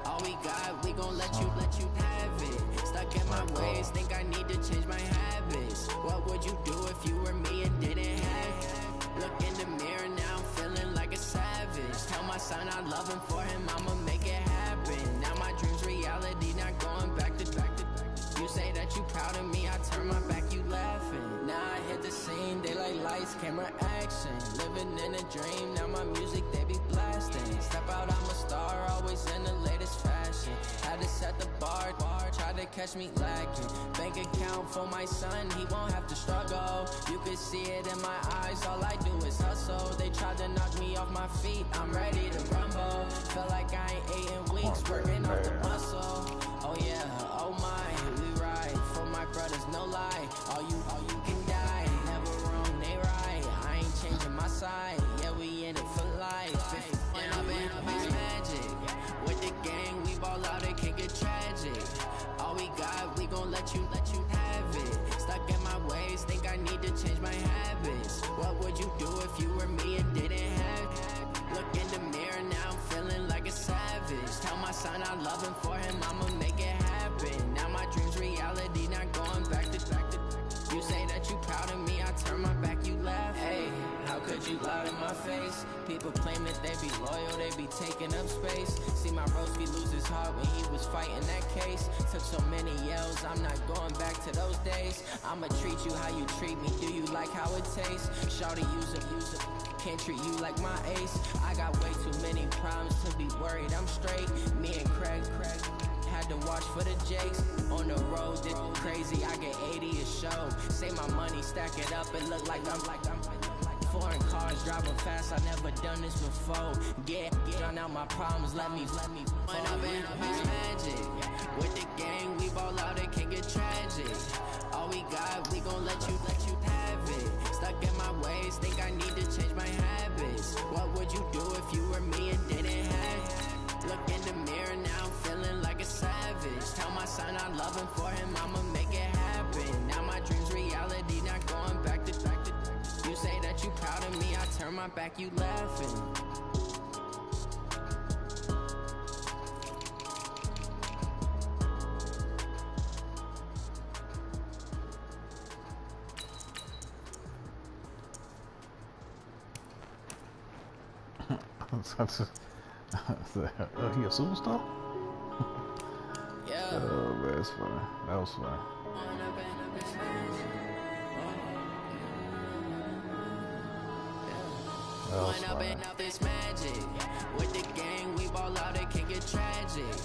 All we got, we gon' let you have it. Stuck in my ways, think I need to change my habits. What would you do if you were me and didn't have? Look in the mirror now, I'm feeling like a savage. Tell my son I love him, for him I'ma make it happen. Now my dreams reality, not going back to. You say that you proud of me, I turn my back, you laughing. Now I hit the scene, daylight lights, camera action. Living in a dream, now my music they be blasting. Step out, I'm a star, always in the latest fashion. Had to set the bar, try to catch me lacking. Bank account for my son, he won't have to struggle. You can see it in my eyes, all I do is hustle. They tried to knock me off my feet, I'm ready to rumble. Feel like I ain't ate in weeks, working off the muscle. Oh yeah, oh my, we ride for my brothers, no lie. All you can die, never wrong, they right. I ain't changing my side, yeah, we in it for life. And up is magic. With the gang, we ball out, it can get tragic. All we got, we gon' let you have it. Stuck in my ways, think I need to change my habits. What would you do if you were me and didn't have? Look in the mirror now, I'm feeling like a savage. Tell my son I love him, for him I'ma make it happen. Now my dreams reality, not going back to. You say that you proud of me, I turn my back, you laugh. Hey, how could you lie to my face? People claim that they be loyal, they be taking up space. See my broski lose his heart when he was fighting that case. Took so many yells, I'm not going back to those days. I'ma treat you how you treat me, do you like how it tastes? Shawty, use it, can't treat you like my ace. I got way too many problems to be worried, I'm straight. Me and Craig had to watch for the Jakes. On the road, this crazy, I get 80 a show. Say my money, stack it up, it look like I'm foreign cars, driving fast, I never done this before. Get drown out my problems, let me point up and up is magic. With the gang, we ball out, it can get tragic. All we got, we gon' let you have it. Stuck in my ways, think I need to change my habits. What would you do if you were me and didn't have? Look in the mirror now, I'm feeling like a savage. Tell my son I love him, for him I'ma make it happen. Now my dreams reality, not going back to. You say that you proud of me, I turn my back, you laughing. He a superstar? Yeah. Oh, man, that's funny. That was funny. One up and up is magic. With the gang, we ball out, it can get tragic.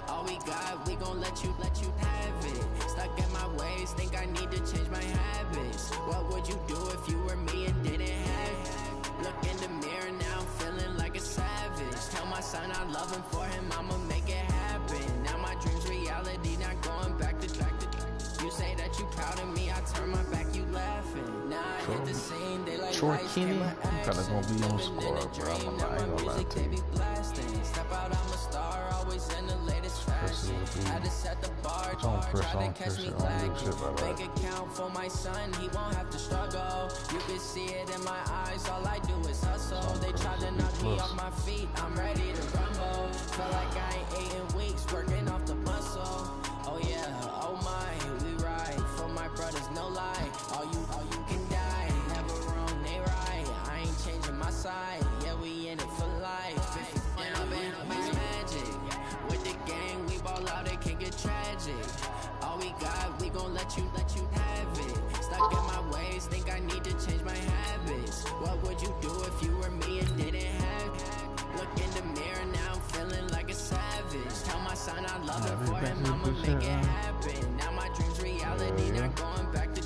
All we got, we gon' let you have it. Stuck in my ways, think I need to change my habits. What would you do if you were me and didn't have it? Look in the mirror now, I'm feeling like a savage. Tell my son I love him, for him I'ma make it happen. Now my dreams reality, not going back to. You say that you proud of me, I turn my back, you laughing. Now I hit the scene, they like Short Kenny, I'm kinda gonna be on squad, bro. I ain't gonna lie to you. Step out, I'm a star, always in the latest fashion. Had to set the bar, try to catch me lacking. Bank account for my son, he won't have to struggle. You can see it in my eyes, all I do is hustle. They try to knock me off my feet, I'm ready to rumble. Feel like I ain't ate in weeks, working off the muscle. Oh yeah, oh my, we ride for my brothers, no lie. All you can die, never wrong, they right. I ain't changing my side, yeah, we in it for life. It's magic. With the gang, we ball out, it can get tragic. All we got, we gon' let you have it. Stuck in my ways, think I need to change my habits. What would you do if you were me and didn't have it? Look in the mirror now, I'm feeling like a savage. Tell my son I love him, for him I'ma make it happen. Now my dreams reality, not going back to.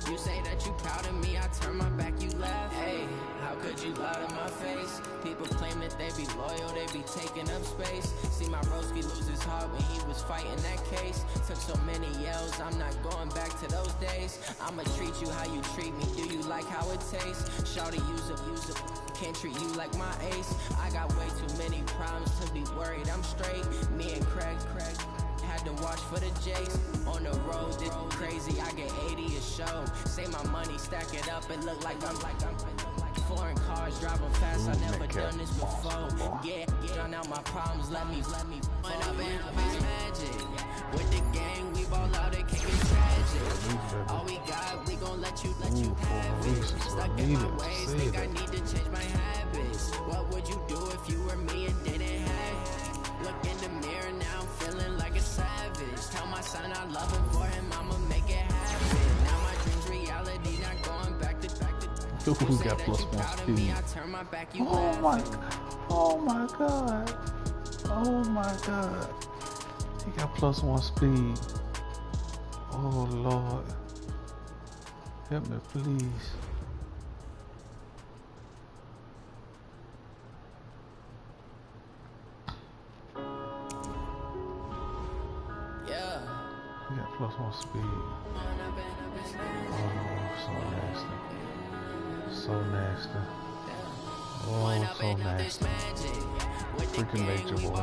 You say that you proud of me, I turn my back, you laugh. Hey, how could you lie to my face? People claim that they be loyal, they be taking up space. See my broski lose his heart when he was fighting that case. Took so many yells, I'm not going back to those days. I'ma treat you how you treat me, do you like how it tastes? Shawty, use it, can't treat you like my ace. I got way too many problems to be worried, I'm straight. Me and Craig had to watch for the Jakes. On the road, this crazy, I get 80 a show. Say my money, stack it up, it look like I'm foreign cars, driving fast, I never done this before. Yeah, drown out my problems, let me point up and it's magic. With the gang, we ball out, it can't get tragic. All we got, we gon' let you have it. Stuck in my ways, think I need to change my habits. What would you do if you were me and didn't have it? Look in the mirror now, I'm feeling like a savage. Tell my son I love him, for him I'ma make it happen. Now my dreams reality, not going back to. Who got plus one speed? Oh my god. Oh my god. Oh my god. He got plus one speed. Oh Lord. Help me please. Yeah. He got plus one speed. Oh, so nasty. So nasty. Oh, so nasty. Freaking nature, boy.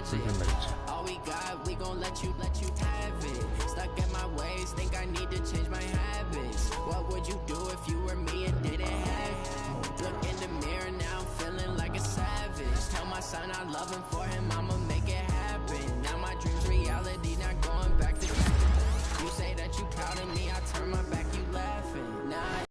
Freaking nature. All we got, we gon' let you have it. Stuck in my ways, think I need to change my habits. What would you do if you were me and didn't have it? Look in the mirror now, I'm feeling like a savage. Tell my son I love him, for him I'ma make it happen. Now my dreams reality, not going back to. You say that you proud of me, I turn my back, you laughing. Nah.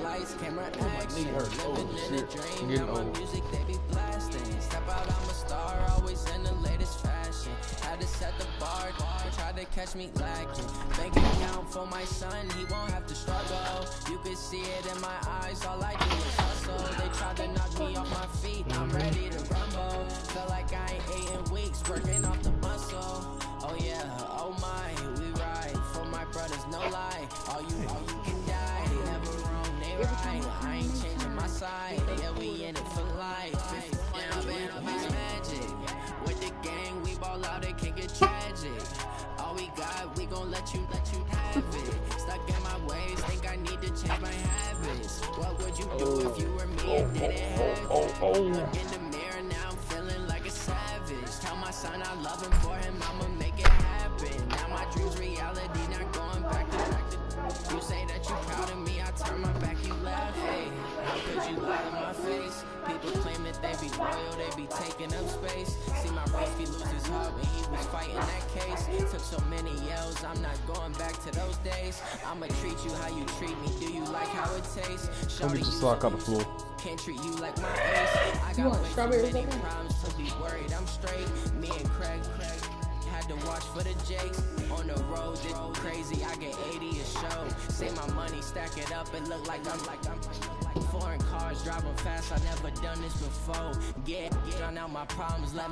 Lights, camera, action. Living in a dream, now my music they be blasting. Step out, I'm a star, always in the latest fashion. Had to set the bar, try to catch me lacking. Bank account for my son, he won't have to struggle. You can see it in my eyes, all I do is hustle. They tried to knock me off my feet, I'm ready to rumble. Feel like I ain't ate in weeks, working off the muscle. Oh yeah, oh my, we ride for my brothers, no lie. All you can die, never wrong. Right. I ain't changing my side. Yeah, we in it for life. Yeah, it's magic. With the gang, we ball out, it can get tragic. All we got, we gon' let you have it. Stuck in my ways, think I need to change my habits. What would you do if you were me and didn't have it? Look in the mirror now, I'm feeling like a savage. Tell my son I love him, for him I'ma make it happen. Now my dreams reality, not going back to. You say that you proud of me, I turn my back, you laugh. Hey, how could you lie to my face? People claim that they be loyal, they be taking up space. See my broski lose his heart when he was fighting that case. Took so many yells, I'm not going back to those days. I'ma treat you how you treat me, do you like how it tastes? Let me just sock on the floor. Can't treat you like my ace. I got way too many problems to be worried, I'm straight. Me and Craig had to watch for the Jakes. On the road, this crazy, I get 80 a show. Say my money, stack it up, it look like I'm Foreign cars driving fast, I never done this before. Get drown out my problems, let